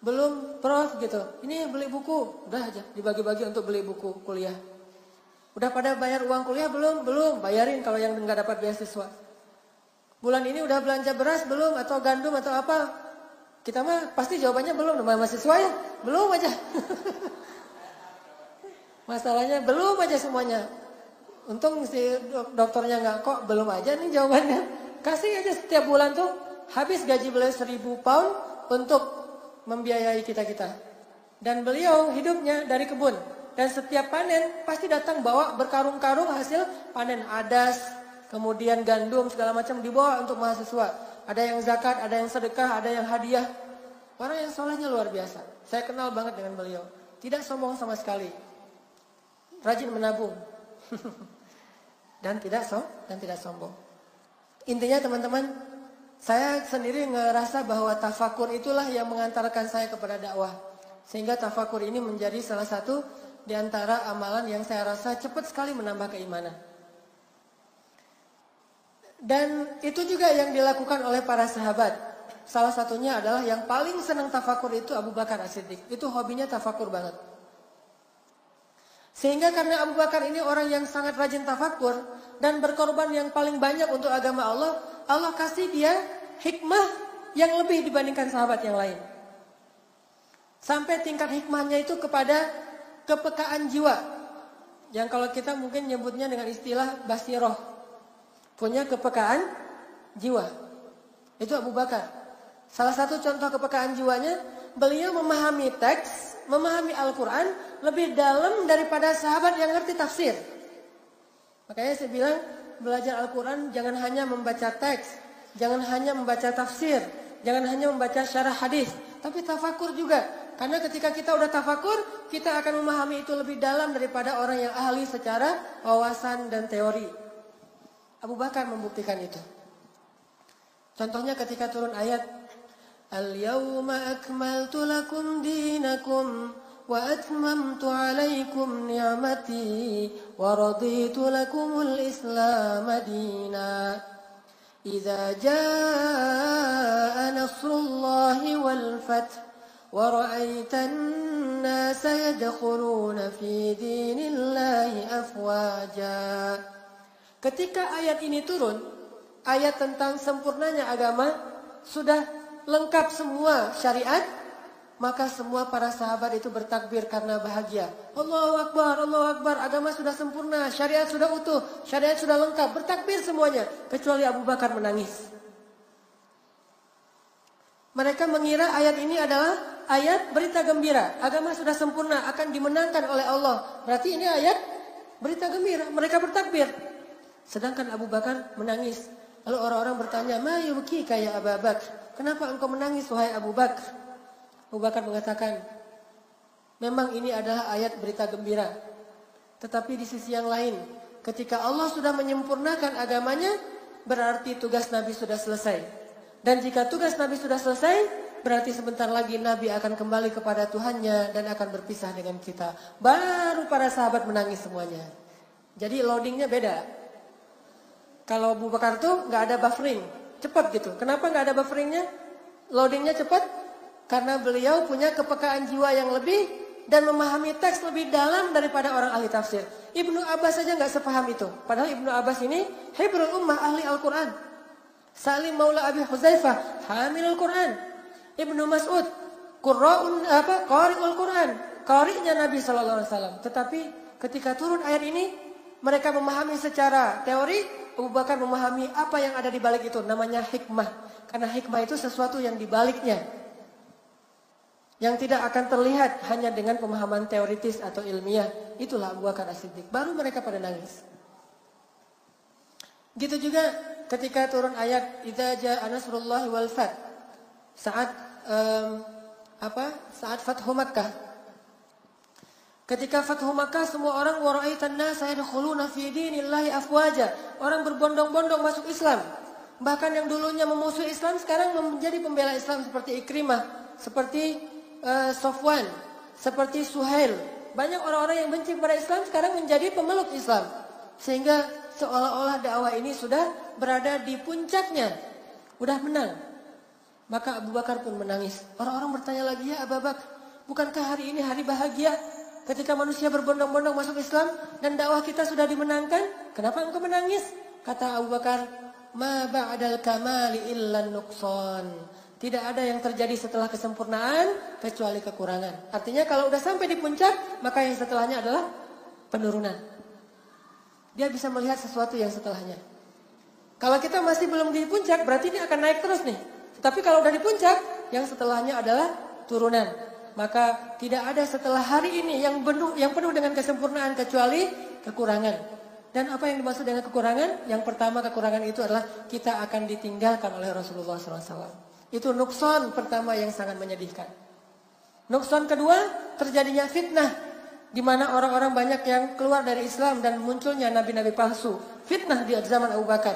Belum Prof gitu. Ini beli buku, udah aja dibagi-bagi untuk beli buku kuliah. Udah pada bayar uang kuliah belum? Belum, bayarin kalau yang nggak dapat beasiswa. Bulan ini udah belanja beras belum? Atau gandum atau apa? Kita mah pasti jawabannya belum, namanya mahasiswa ya, belum aja. Masalahnya belum aja semuanya. Untung si dokternya nggak kok belum aja nih jawabannya. Kasih aja setiap bulan tuh habis gaji beliau 1.000 pound untuk membiayai kita-kita. Dan beliau hidupnya dari kebun. Dan setiap panen pasti datang bawa berkarung-karung hasil panen adas, kemudian gandum segala macam dibawa untuk mahasiswa. Ada yang zakat, ada yang sedekah, ada yang hadiah. Orang yang solehnya luar biasa. Saya kenal banget dengan beliau. Tidak sombong sama sekali. Rajin menabung. dan tidak sombong. Intinya teman-teman, saya sendiri ngerasa bahwa tafakur itulah yang mengantarkan saya kepada dakwah. Sehingga tafakur ini menjadi salah satu di antara amalan yang saya rasa cepat sekali menambah keimanan. Dan itu juga yang dilakukan oleh para sahabat. Salah satunya adalah yang paling senang tafakur itu Abu Bakar As-Siddiq. Itu hobinya tafakur banget. Sehingga karena Abu Bakar ini orang yang sangat rajin tafakur dan berkorban yang paling banyak untuk agama Allah, Allah kasih dia hikmah yang lebih dibandingkan sahabat yang lain. Sampai tingkat hikmahnya itu kepada kepekaan jiwa. Yang kalau kita mungkin nyebutnya dengan istilah basiroh. Punya kepekaan jiwa. Itu Abu Bakar. Salah satu contoh kepekaan jiwanya, beliau memahami teks, memahami Al-Quran lebih dalam daripada sahabat yang ngerti tafsir. Makanya saya bilang, belajar Al-Quran jangan hanya membaca teks, jangan hanya membaca tafsir, jangan hanya membaca syarah hadis, tapi tafakur juga. Karena ketika kita udah tafakur, kita akan memahami itu lebih dalam daripada orang yang ahli secara wawasan dan teori. Abu Bakar membuktikan itu. Contohnya ketika turun ayat Al-yawma akmaltu lakum dinakum wa atmamtu alaikum ni'mati wa raditu lakumul islam dina. Idza jaa nasrullahi wal fath wa ra'aitan nasa yadkhuluna fi dinillahi afwaja. Ketika ayat ini turun, ayat tentang sempurnanya agama, sudah lengkap semua syariat, maka semua para sahabat itu bertakbir karena bahagia. Allahu Akbar, agama sudah sempurna, syariat sudah utuh, syariat sudah lengkap, bertakbir semuanya. Kecuali Abu Bakar menangis. Mereka mengira ayat ini adalah ayat berita gembira. Agama sudah sempurna, akan dimenangkan oleh Allah. Berarti ini ayat berita gembira, mereka bertakbir. Sedangkan Abu Bakar menangis. Lalu orang-orang bertanya, "Ma yubkika ya Abu Bakar? Kenapa engkau menangis wahai Abu Bakar?" Abu Bakar mengatakan, "Memang ini adalah ayat berita gembira. Tetapi di sisi yang lain, ketika Allah sudah menyempurnakan agamanya, berarti tugas Nabi sudah selesai. Dan jika tugas Nabi sudah selesai, berarti sebentar lagi Nabi akan kembali kepada Tuhannya dan akan berpisah dengan kita." Baru para sahabat menangis semuanya. Jadi loadingnya beda. Kalau Abu Bakar tuh nggak ada buffering, cepat gitu. Kenapa nggak ada bufferingnya? Loadingnya cepat karena beliau punya kepekaan jiwa yang lebih dan memahami teks lebih dalam daripada orang ahli tafsir. Ibnu Abbas saja nggak sepaham itu. Padahal Ibnu Abbas ini hibrul ummah, ahli Al-Quran. Salim Maula Abi Huzaifah, hamilul Quran. Ibnu Mas'ud, qari'ul Quran, qari'nya Nabi SAW. Tetapi ketika turun ayat ini, mereka memahami secara teori. Abu Bakar memahami apa yang ada di balik itu, namanya hikmah. Karena hikmah itu sesuatu yang di baliknya, yang tidak akan terlihat hanya dengan pemahaman teoritis atau ilmiah. Itulah Abu Bakar As-Siddiq. Baru mereka pada nangis. Gitu juga ketika turun ayat idza jaa nasrullahi wal fath. Saat Fathu Makkah. Ketika Fathu Makkah, semua orang waraitan nasa yadkhuluna fi dinillahi afwaja. Orang berbondong-bondong masuk Islam. Bahkan yang dulunya memusuhi Islam sekarang menjadi pembela Islam seperti Ikrimah, seperti Sofwan, seperti Suhail. Banyak orang-orang yang benci kepada Islam sekarang menjadi pemeluk Islam. Sehingga seolah-olah dakwah ini sudah berada di puncaknya. Udah menang. Maka Abu Bakar pun menangis. Orang-orang bertanya lagi, "Ya Abu Bakar, bukankah hari ini hari bahagia? Ketika manusia berbondong-bondong masuk Islam dan dakwah kita sudah dimenangkan, kenapa engkau menangis?" Kata Abu Bakar, "Ma ba'dal kamali illa nuqsan." Tidak ada yang terjadi setelah kesempurnaan kecuali kekurangan. Artinya kalau udah sampai di puncak, maka yang setelahnya adalah penurunan. Dia bisa melihat sesuatu yang setelahnya. Kalau kita masih belum di puncak, berarti ini akan naik terus nih. Tapi kalau udah di puncak, yang setelahnya adalah turunan. Maka tidak ada setelah hari ini yang penuh dengan kesempurnaan kecuali kekurangan. Dan apa yang dimaksud dengan kekurangan? Yang pertama kekurangan itu adalah kita akan ditinggalkan oleh Rasulullah SAW. Itu nukson pertama yang sangat menyedihkan. Nukson kedua, terjadinya fitnah. Di mana orang-orang banyak yang keluar dari Islam dan munculnya nabi-nabi palsu. Fitnah di zaman Abu Bakar.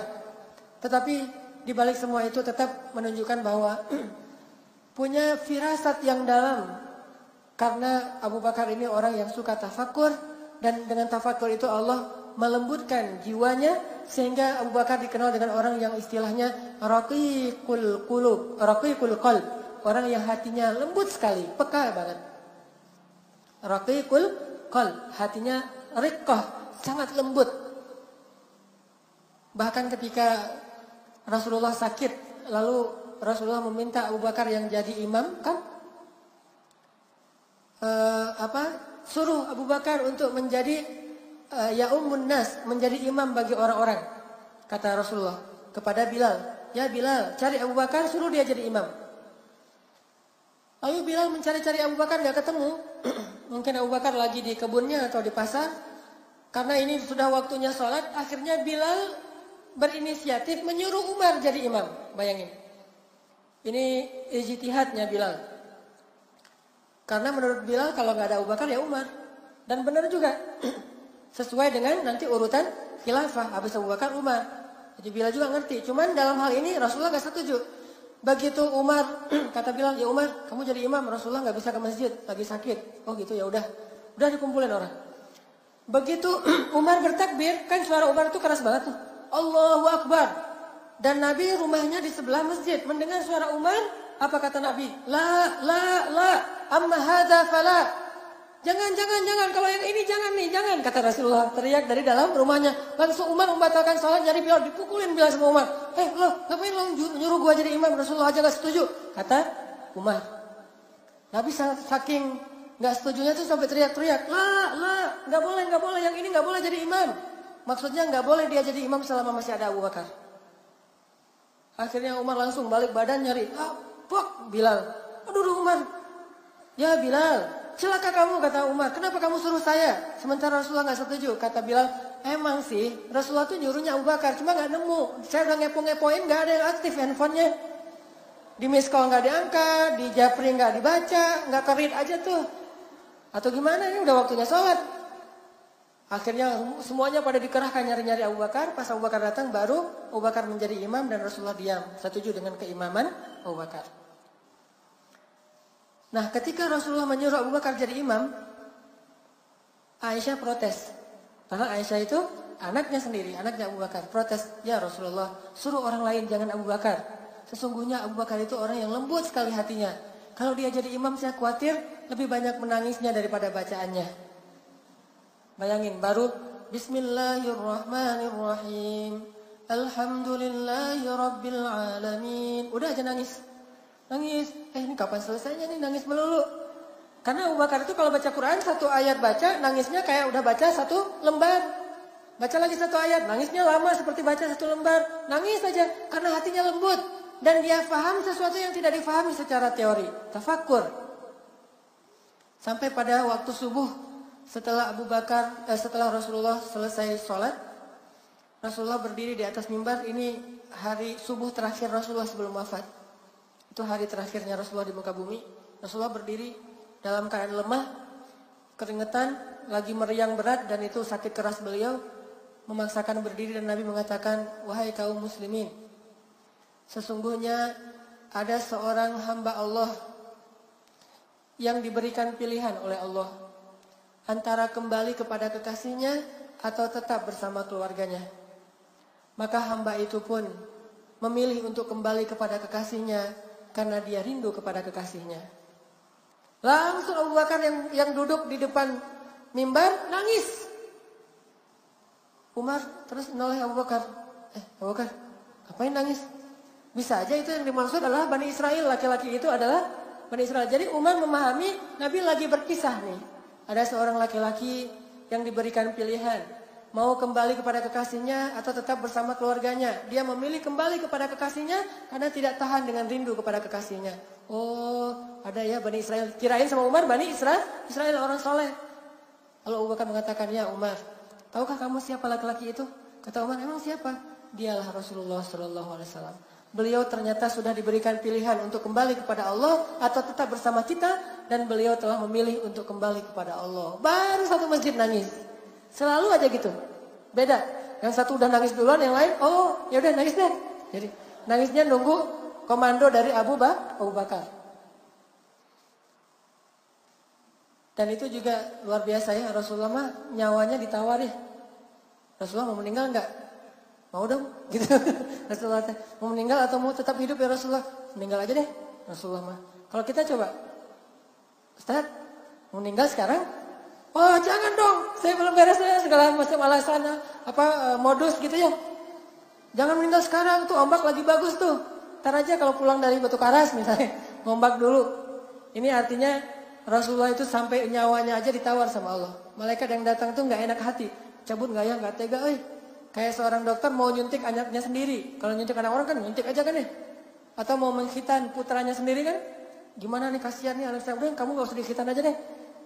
Tetapi di balik semua itu tetap menunjukkan bahwa punya firasat yang dalam. Karena Abu Bakar ini orang yang suka tafakur. Dan dengan tafakur itu Allah melembutkan jiwanya. Sehingga Abu Bakar dikenal dengan orang yang istilahnya raqiqul qulub, raqiqul qalb. Orang yang hatinya lembut sekali, peka banget. Raqiqul qalb, hatinya riqqah, sangat lembut. Bahkan ketika Rasulullah sakit, lalu Rasulullah meminta Abu Bakar yang jadi imam, kan? Suruh Abu Bakar untuk menjadi ya ummun nas, menjadi imam bagi orang-orang. Kata Rasulullah kepada Bilal, "Ya Bilal, cari Abu Bakar, suruh dia jadi imam." Lalu Bilal mencari-cari Abu Bakar, gak ketemu. Mungkin Abu Bakar lagi di kebunnya atau di pasar. Karena ini sudah waktunya sholat, akhirnya Bilal berinisiatif menyuruh Umar jadi imam. Bayangin, ini ijtihadnya Bilal. Karena menurut Bilal kalau nggak ada Abu Bakar ya Umar. Dan benar juga. Sesuai dengan nanti urutan khilafah. Habis Abu Bakar Umar. Jadi Bilal juga ngerti. Cuman dalam hal ini Rasulullah nggak setuju. Begitu Umar, kata Bilal, "Ya Umar, kamu jadi imam. Rasulullah nggak bisa ke masjid, lagi sakit." Oh gitu, ya udah. Udah dikumpulin orang. Begitu Umar bertakbir, kan suara Umar itu keras banget tuh. Allahu Akbar. Dan Nabi rumahnya di sebelah masjid. Mendengar suara Umar, apa kata Nabi? La, amma hadza fala. Jangan. Kalau yang ini jangan nih, jangan. Kata Rasulullah teriak dari dalam rumahnya. Langsung Umar membatalkan sholat, nyari Bilal, dipukulin Bilal sama Umar. Lo, ngapain lo nyuruh gua jadi imam? Rasulullah aja gak setuju. Kata Umar. Nabi saking gak setujunya tuh sampai teriak-teriak. La, gak boleh. Yang ini gak boleh jadi imam. Maksudnya gak boleh dia jadi imam selama masih ada Abu Bakar. Akhirnya Umar langsung balik badan nyari. Bilal. Aduh Umar. Ya Bilal, Celaka kamu, kata Umar. Kenapa kamu suruh saya? Sementara Rasulullah nggak setuju. Kata Bilal, emang sih Rasulullah tuh nyuruhnya Abu Bakar, cuma nggak nemu. Saya udah ngepo-ngepoin, nggak ada yang aktif handphonenya. Di miss call nggak diangkat, di japri nggak dibaca, nggak kerit aja tuh. Atau gimana, ini udah waktunya sholat. Akhirnya semuanya pada dikerahkan nyari-nyari Abu Bakar. Pas Abu Bakar datang, baru Abu Bakar menjadi imam dan Rasulullah diam. Setuju dengan keimaman Abu Bakar. Nah, ketika Rasulullah menyuruh Abu Bakar jadi imam, Aisyah protes. Karena Aisyah itu anaknya sendiri, anaknya Abu Bakar. Protes, ya Rasulullah, suruh orang lain, jangan Abu Bakar. Sesungguhnya Abu Bakar itu orang yang lembut sekali hatinya. Kalau dia jadi imam, saya khawatir lebih banyak menangisnya daripada bacaannya. Bayangin, baru Bismillahirrahmanirrahim. Alhamdulillahi Rabbil Alamin. Udah aja nangis. Nangis, ini kapan selesainya nih, nangis melulu. Karena Abu Bakar itu kalau baca Quran, satu ayat baca, nangisnya kayak udah baca satu lembar. Baca lagi satu ayat, nangisnya lama seperti baca satu lembar. Nangis saja, karena hatinya lembut. Dan dia paham sesuatu yang tidak difahami secara teori. Tafakkur. Sampai pada waktu subuh, setelah setelah Rasulullah selesai sholat, Rasulullah berdiri di atas mimbar. Ini hari subuh terakhir Rasulullah sebelum wafat. Itu hari terakhirnya Rasulullah di muka bumi. Rasulullah berdiri dalam keadaan lemah, keringetan, lagi meriang berat, dan itu sakit keras beliau. Memaksakan berdiri dan Nabi mengatakan, wahai kaum muslimin, sesungguhnya ada seorang hamba Allah yang diberikan pilihan oleh Allah antara kembali kepada kekasihnya atau tetap bersama keluarganya. Maka hamba itu pun memilih untuk kembali kepada kekasihnya karena dia rindu kepada kekasihnya. Langsung Abu Bakar yang duduk di depan mimbar nangis. Umar terus noleh Abu Bakar. Abu Bakar, ngapain nangis? Bisa aja itu yang dimaksud adalah Bani Israel. Laki-laki itu adalah Bani Israel. Jadi Umar memahami Nabi lagi berkisah nih. Ada seorang laki-laki yang diberikan pilihan. Mau kembali kepada kekasihnya atau tetap bersama keluarganya. Dia memilih kembali kepada kekasihnya karena tidak tahan dengan rindu kepada kekasihnya. Oh, ada ya Bani Israel. Kirain sama Umar Bani Israel orang soleh. Lalu Abu Bakar mengatakan, ya Umar, tahukah kamu siapa laki-laki itu? Kata Umar, emang siapa? Dialah Rasulullah SAW. Beliau ternyata sudah diberikan pilihan untuk kembali kepada Allah atau tetap bersama kita. Dan beliau telah memilih untuk kembali kepada Allah. Baru satu masjid nangis. Selalu aja gitu. Beda. Yang satu udah nangis duluan, yang lain, oh ya udah nangis deh. Jadi nangisnya nunggu komando dari Abu Bakar. Dan itu juga luar biasa ya, Rasulullah mah nyawanya ditawari. Rasulullah mau meninggal enggak? Mau dong gitu. Rasulullah mau meninggal atau mau tetap hidup ya Rasulullah? Meninggal aja deh Rasulullah mah. Kalau kita coba, Ustaz, mau meninggal sekarang? Oh jangan dong, saya belum beres ya, segala macam alasan modus gitu ya. Jangan meninggal sekarang, tuh ombak lagi bagus tuh. Ntar aja kalau pulang dari Batu Karas misalnya, ngombak dulu. Ini artinya Rasulullah itu sampai nyawanya aja ditawar sama Allah. Malaikat yang datang tuh nggak enak hati, cabut nggak ya, nggak tega, Kayak seorang dokter mau nyuntik anaknya sendiri. Kalau nyuntik anak orang kan nyuntik aja kan ya. Atau mau mengkhitan putranya sendiri kan. Gimana nih, kasihan nih anak saya, udah kamu gak usah dikhitan aja deh.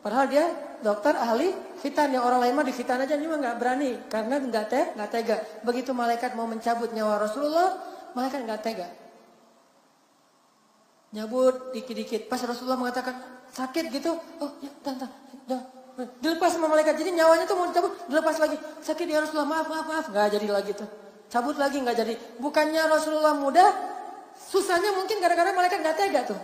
Padahal dia dokter ahli khitan, yang orang lain mah dikhitan aja, dia mah nggak berani karena nggak tega. Begitu malaikat mau mencabut nyawa Rasulullah, malaikat nggak tega. Nyabut dikit-dikit. Pas Rasulullah mengatakan sakit gitu, oh ya, jangan, dilepas sama malaikat. Jadi nyawanya tuh mau dicabut, dilepas lagi. Sakit ya Rasulullah, maaf, nggak jadi lagi tuh. Cabut lagi nggak jadi. Bukannya Rasulullah mudah, susahnya mungkin gara-gara malaikat nggak tega tuh.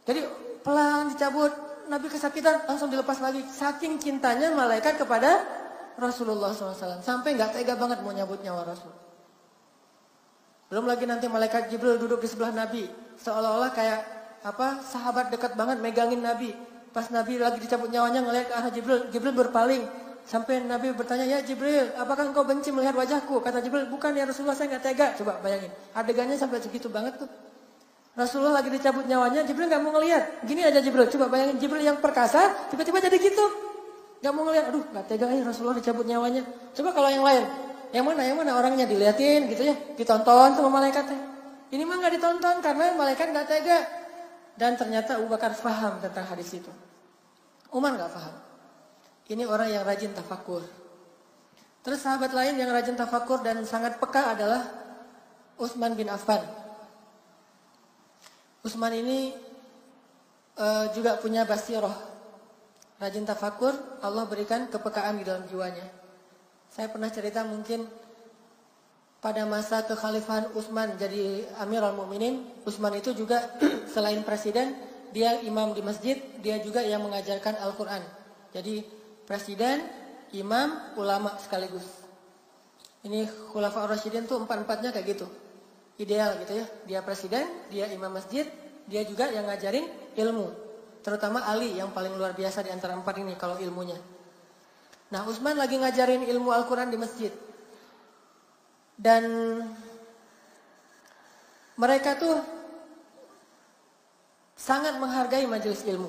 Jadi pelan dicabut. Nabi kesakitan langsung dilepas lagi. Saking cintanya malaikat kepada Rasulullah SAW. Sampai gak tega banget mau nyabut nyawa Rasul. Belum lagi nanti malaikat Jibril duduk di sebelah Nabi. Seolah-olah kayak sahabat dekat banget megangin Nabi. Pas Nabi lagi dicabut nyawanya ngelihat ke arah Jibril. Jibril berpaling. Sampai Nabi bertanya, ya Jibril, apakah engkau benci melihat wajahku? Kata Jibril, bukan ya Rasulullah, saya gak tega. Coba bayangin. Adegannya sampai segitu banget tuh. Rasulullah lagi dicabut nyawanya, Jibril gak mau ngelihat. Gini aja Jibril, coba bayangin Jibril yang perkasa, tiba-tiba jadi gitu. Gak mau ngelihat, aduh gak tega ya Rasulullah dicabut nyawanya. Coba kalau yang lain, yang mana orangnya diliatin gitu ya, ditonton sama malaikatnya. Ini mah gak ditonton karena malaikat gak tega. Dan ternyata Abu Bakar paham tentang hadis itu. Umar nggak paham. Ini orang yang rajin tafakur. Terus sahabat lain yang rajin tafakur dan sangat peka adalah Utsman bin Affan. Utsman ini juga punya basirah, rajin tafakur, Allah berikan kepekaan di dalam jiwanya. Saya pernah cerita mungkin pada masa kekhalifahan Utsman jadi Amirul Mukminin, Utsman itu juga selain presiden, dia imam di masjid, dia juga yang mengajarkan Al-Quran. Jadi presiden, imam, ulama sekaligus. Ini Khulafaur Rasyidin tuh empat-empatnya kayak gitu. Ideal gitu ya. Dia presiden, dia imam masjid, dia juga yang ngajarin ilmu. Terutama Ali yang paling luar biasa di antara empat ini kalau ilmunya. Nah, Utsman lagi ngajarin ilmu Al-Quran di masjid. Dan mereka tuh sangat menghargai majelis ilmu.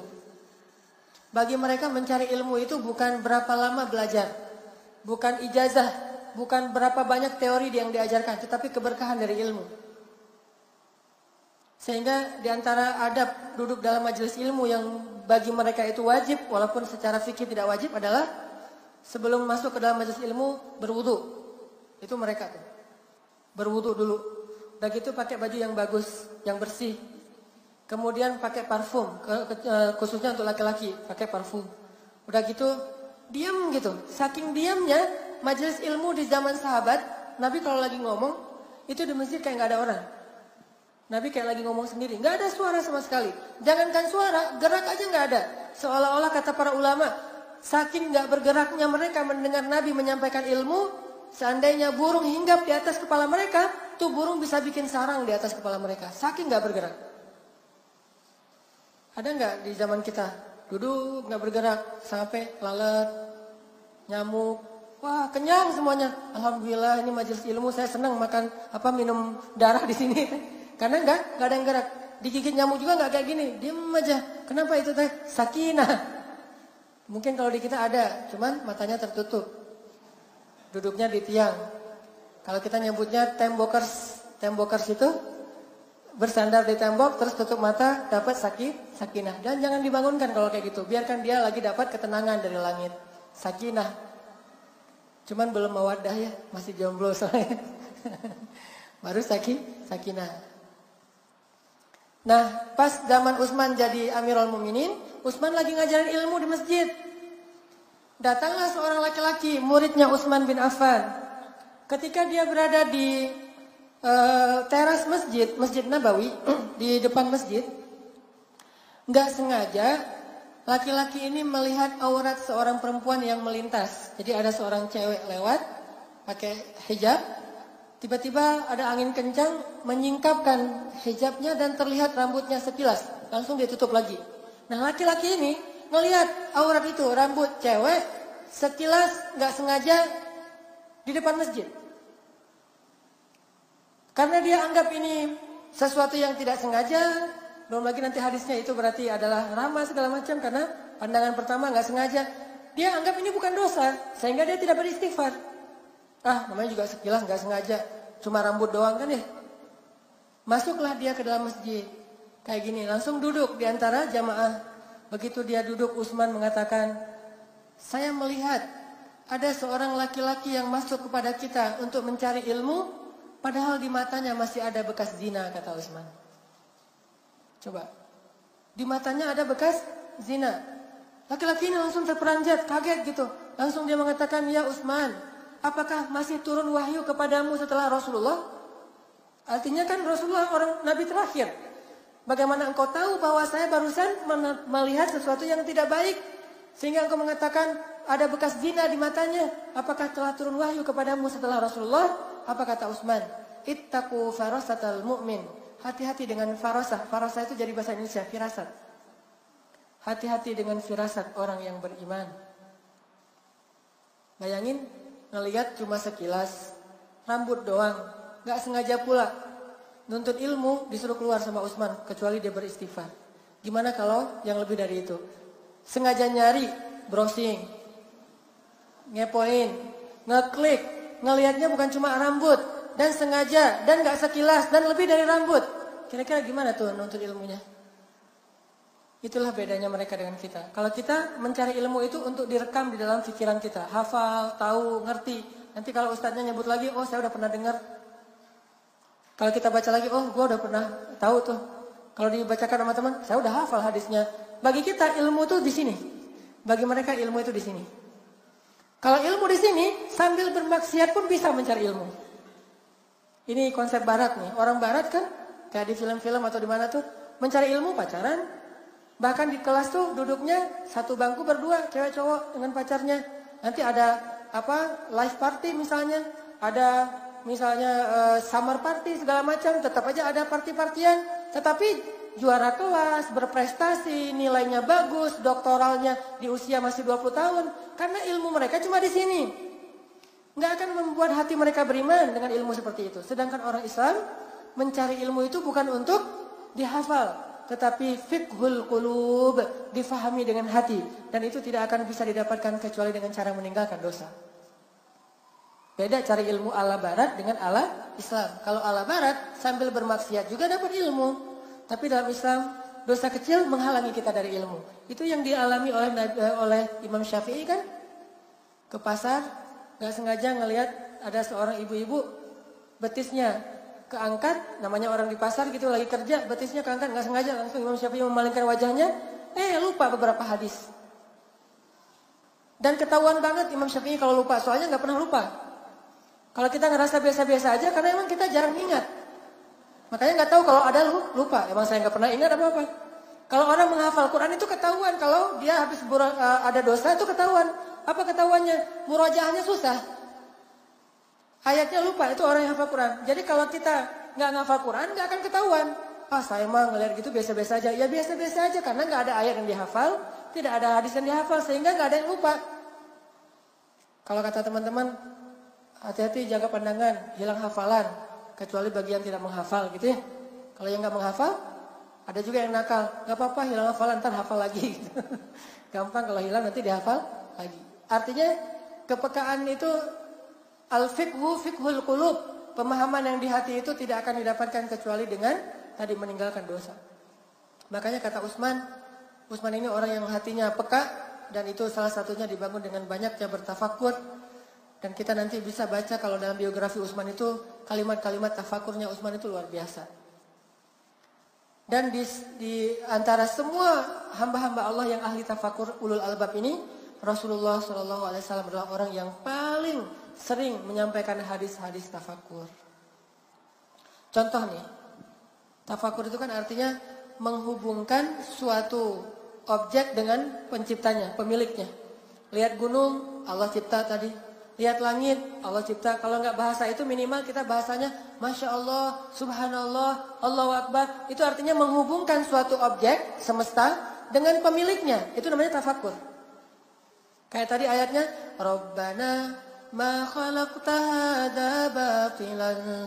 Bagi mereka mencari ilmu itu bukan berapa lama belajar, bukan ijazah, bukan berapa banyak teori yang diajarkan, tetapi keberkahan dari ilmu. Sehingga di antara adab duduk dalam majelis ilmu yang bagi mereka itu wajib, walaupun secara fikih tidak wajib, adalah sebelum masuk ke dalam majelis ilmu berwudu. Itu mereka tuh. Berwudu dulu. Udah gitu pakai baju yang bagus, yang bersih. Kemudian pakai parfum, khususnya untuk laki-laki, pakai parfum. Udah gitu, diam gitu. Saking diamnya, majelis ilmu di zaman sahabat, Nabi kalau lagi ngomong, itu di masjid kayak gak ada orang. Nabi kayak lagi ngomong sendiri, gak ada suara sama sekali. Jangankan suara, gerak aja gak ada. Seolah-olah kata para ulama, saking gak bergeraknya mereka mendengar Nabi menyampaikan ilmu, seandainya burung hinggap di atas kepala mereka, tuh burung bisa bikin sarang di atas kepala mereka. Saking gak bergerak. Ada nggak di zaman kita duduk nggak bergerak sampai lalat, nyamuk, wah kenyang semuanya. Alhamdulillah ini majelis ilmu, saya senang makan minum darah di sini. Karena nggak ada yang gerak. Digigit nyamuk juga nggak kayak gini, diem aja. Kenapa itu teh? Sakinah. Mungkin kalau di kita ada, cuman matanya tertutup, duduknya di tiang. Kalau kita nyebutnya tembokers itu. Bersandar di tembok, terus tutup mata, dapat sakinah. Dan jangan dibangunkan kalau kayak gitu. Biarkan dia lagi dapat ketenangan dari langit. Sakinah. Cuman belum mawaddah ya, masih jomblo soalnya. Baru sakinah. Nah, pas zaman Utsman jadi Amirul Mukminin, Utsman lagi ngajarin ilmu di masjid. Datanglah seorang laki-laki, muridnya Utsman bin Affan. Ketika dia berada di teras Masjid Nabawi di depan masjid, nggak sengaja laki-laki ini melihat aurat seorang perempuan yang melintas. Jadi ada seorang cewek lewat pakai hijab, tiba-tiba ada angin kencang menyingkapkan hijabnya dan terlihat rambutnya sekilas, langsung dia tutup lagi. Nah, laki-laki ini melihat aurat itu, rambut cewek sekilas nggak sengaja di depan masjid. Karena dia anggap ini sesuatu yang tidak sengaja, belum lagi nanti hadisnya itu berarti adalah ramah segala macam karena pandangan pertama nggak sengaja. Dia anggap ini bukan dosa, sehingga dia tidak beristighfar. Namanya juga sekilas nggak sengaja, cuma rambut doang kan ya. Masuklah dia ke dalam masjid, kayak gini, langsung duduk di antara jamaah. Begitu dia duduk, Utsman mengatakan, saya melihat ada seorang laki-laki yang masuk kepada kita untuk mencari ilmu. Padahal di matanya masih ada bekas zina, kata Utsman. Coba. Di matanya ada bekas zina. Laki-laki ini langsung terperanjat, kaget gitu. Langsung dia mengatakan, ya Utsman, apakah masih turun wahyu kepadamu setelah Rasulullah? Artinya kan Rasulullah orang Nabi terakhir. Bagaimana engkau tahu bahwa saya barusan melihat sesuatu yang tidak baik? Sehingga engkau mengatakan ada bekas zina di matanya. Apakah telah turun wahyu kepadamu setelah Rasulullah? Apa kata Utsman? Ittaqu farasatal mu'min. Hati-hati dengan farasah. Farasah itu jadi bahasa Indonesia, firasat. Hati-hati dengan firasat orang yang beriman. Bayangin, ngelihat cuma sekilas, rambut doang, gak sengaja pula. Nuntut ilmu disuruh keluar sama Utsman, kecuali dia beristighfar. Gimana kalau yang lebih dari itu? Sengaja nyari, browsing, ngepoin, ngeklik, ngelihatnya bukan cuma rambut, dan sengaja, dan gak sekilas, dan lebih dari rambut. Kira-kira gimana tuh nuntut ilmunya? Itulah bedanya mereka dengan kita. Kalau kita mencari ilmu itu untuk direkam di dalam pikiran kita. Hafal, tahu, ngerti. Nanti kalau ustadznya nyebut lagi, oh saya udah pernah dengar. Kalau kita baca lagi, oh gue udah pernah tahu tuh. Kalau dibacakan sama teman, saya udah hafal hadisnya. Bagi kita ilmu tuh di sini. Bagi mereka ilmu itu di sini. Kalau ilmu di sini, sambil bermaksiat pun bisa mencari ilmu. Ini konsep barat nih. Orang barat kan, kayak di film-film atau di mana tuh, mencari ilmu pacaran. Bahkan di kelas tuh duduknya satu bangku berdua, cewek cowok dengan pacarnya. Nanti ada live party misalnya, ada misalnya summer party segala macam, tetap aja ada party-partian. Tetapi juara kelas, berprestasi, nilainya bagus, doktoralnya di usia masih 20 tahun. Karena ilmu mereka cuma di sini. Nggak akan membuat hati mereka beriman dengan ilmu seperti itu. Sedangkan orang Islam mencari ilmu itu bukan untuk dihafal, tetapi fiqhul qulub, difahami dengan hati, dan itu tidak akan bisa didapatkan kecuali dengan cara meninggalkan dosa. Beda cari ilmu ala barat dengan ala Islam. Kalau ala barat sambil bermaksiat juga dapat ilmu, tapi dalam Islam dosa kecil menghalangi kita dari ilmu. Itu yang dialami oleh Imam Syafi'i kan? Ke pasar, nggak sengaja ngelihat ada seorang ibu-ibu betisnya keangkat, namanya orang di pasar gitu lagi kerja, betisnya keangkat, nggak sengaja langsung Imam Syafi'i memalingkan wajahnya, lupa beberapa hadis. Dan ketahuan banget Imam Syafi'i kalau lupa, soalnya nggak pernah lupa. Kalau kita ngerasa biasa-biasa aja, karena emang kita jarang ingat. Makanya nggak tahu kalau ada lupa, emang saya nggak pernah ingat apa-apa. Kalau orang menghafal Quran itu ketahuan, kalau dia habis ada dosa itu ketahuan. Apa ketahuannya? Murajaahnya susah. Ayatnya lupa, itu orang yang hafal Quran. Jadi kalau kita nggak ngafal Quran, nggak akan ketahuan. Saya mah ngeliat gitu biasa-biasa aja. Ya biasa-biasa aja, karena nggak ada ayat yang dihafal, tidak ada hadis yang dihafal, sehingga nggak ada yang lupa. Kalau kata teman-teman, hati-hati jaga pandangan, hilang hafalan. Kecuali bagi yang tidak menghafal gitu ya. Kalau yang nggak menghafal, ada juga yang nakal. Nggak apa-apa, hilang hafalan, ntar hafal lagi. Gampang kalau hilang nanti dihafal lagi. Artinya kepekaan itu al-fiqhu fiqhul qulub, pemahaman yang di hati itu tidak akan didapatkan kecuali dengan tadi meninggalkan dosa. Makanya kata Utsman ini orang yang hatinya peka, dan itu salah satunya dibangun dengan banyaknya bertafakur. Dan kita nanti bisa baca kalau dalam biografi Utsman itu kalimat-kalimat tafakurnya Utsman itu luar biasa. Dan di antara semua hamba-hamba Allah yang ahli tafakur ulul albab ini, Rasulullah SAW adalah orang yang paling sering menyampaikan hadis-hadis tafakur. Contoh nih, tafakur itu kan artinya menghubungkan suatu objek dengan penciptanya, pemiliknya. Lihat gunung, Allah cipta tadi. Lihat langit, Allah cipta. Kalau nggak bahasa itu minimal kita bahasanya Masya Allah, Subhanallah, Allahu Akbar. Itu artinya menghubungkan suatu objek semesta dengan pemiliknya. Itu namanya tafakur. Kayak tadi ayatnya, Rabbana ma khalaqta hadza batilan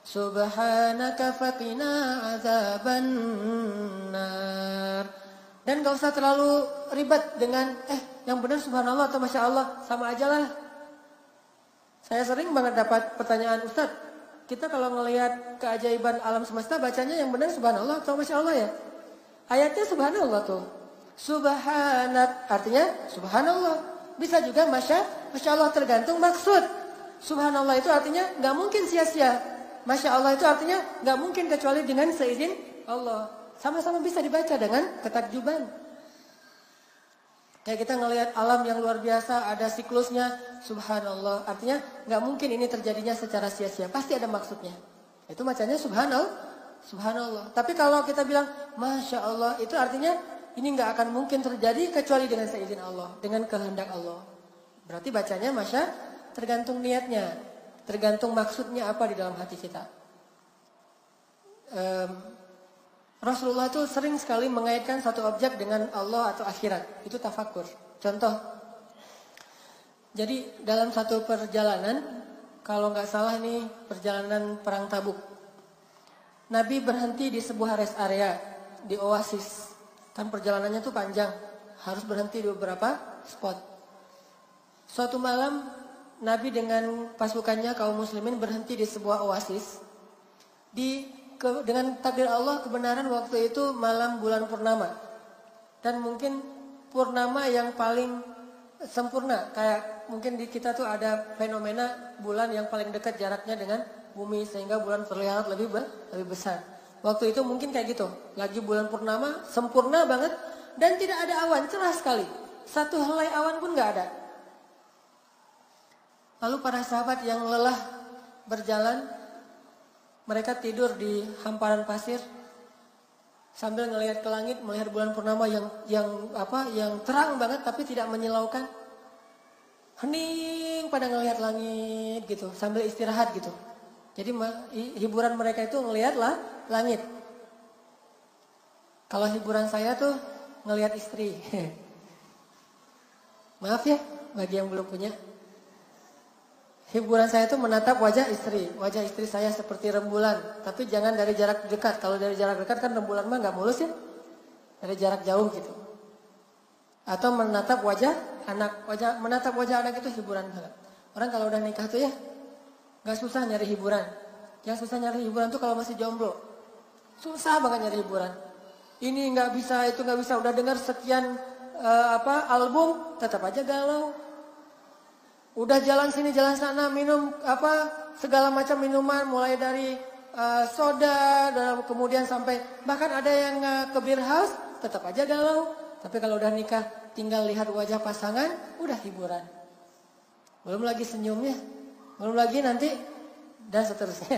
subhanaka faqina adzabannar. Dan gak usah terlalu ribet dengan yang benar subhanallah atau masya Allah, sama aja lah. Saya sering banget dapat pertanyaan, Ustaz, kita kalau ngelihat keajaiban alam semesta bacanya yang benar subhanallah atau masya Allah ya? Ayatnya subhanallah tuh. Subhanak artinya subhanallah. Bisa juga masya Allah, tergantung maksud. Subhanallah itu artinya gak mungkin sia-sia. Masya Allah itu artinya gak mungkin kecuali dengan seizin Allah. Sama-sama bisa dibaca dengan ketakjuban. Kayak kita ngelihat alam yang luar biasa, ada siklusnya, subhanallah. Artinya nggak mungkin ini terjadinya secara sia-sia, pasti ada maksudnya. Itu bacanya subhanallah. Tapi kalau kita bilang masya Allah, itu artinya ini nggak akan mungkin terjadi kecuali dengan seizin Allah, dengan kehendak Allah. Berarti bacanya tergantung niatnya, tergantung maksudnya apa di dalam hati kita. Rasulullah itu sering sekali mengaitkan satu objek dengan Allah atau akhirat. Itu tafakur. Contoh. Jadi dalam satu perjalanan, kalau nggak salah ini perjalanan perang Tabuk. Nabi berhenti di sebuah rest area, di oasis. Kan perjalanannya tuh panjang, harus berhenti di beberapa spot. Suatu malam, Nabi dengan pasukannya kaum muslimin berhenti di sebuah oasis. Di dengan takdir Allah kebenaran waktu itu malam bulan purnama. Dan mungkin purnama yang paling sempurna. Kayak mungkin di kita tuh ada fenomena bulan yang paling dekat jaraknya dengan bumi sehingga bulan terlihat lebih besar. Waktu itu mungkin kayak gitu. Lagi bulan purnama sempurna banget dan tidak ada awan, cerah sekali. Satu helai awan pun gak ada. Lalu para sahabat yang lelah berjalan, mereka tidur di hamparan pasir sambil ngelihat ke langit, melihat bulan purnama yang terang banget tapi tidak menyilaukan. Hening pada ngelihat langit gitu, sambil istirahat gitu. Jadi hiburan mereka itu ngelihat langit. Kalau hiburan saya tuh ngelihat istri. Maaf ya bagi yang belum punya. Hiburan saya itu menatap wajah istri. Wajah istri saya seperti rembulan. Tapi jangan dari jarak dekat. Kalau dari jarak dekat kan rembulan mah gak mulus ya. Dari jarak jauh gitu. Atau menatap wajah anak. Menatap wajah anak itu hiburan banget. Orang kalau udah nikah tuh ya gak susah nyari hiburan. Yang susah nyari hiburan tuh kalau masih jomblo. Susah banget nyari hiburan. Ini gak bisa, itu gak bisa. Udah dengar sekian album tetap aja galau. Udah jalan sini jalan sana minum segala macam minuman mulai dari soda dan kemudian sampai bahkan ada yang ke beer house tetap aja galau. Tapi kalau udah nikah tinggal lihat wajah pasangan udah hiburan. Belum lagi senyumnya, belum lagi nanti dan seterusnya.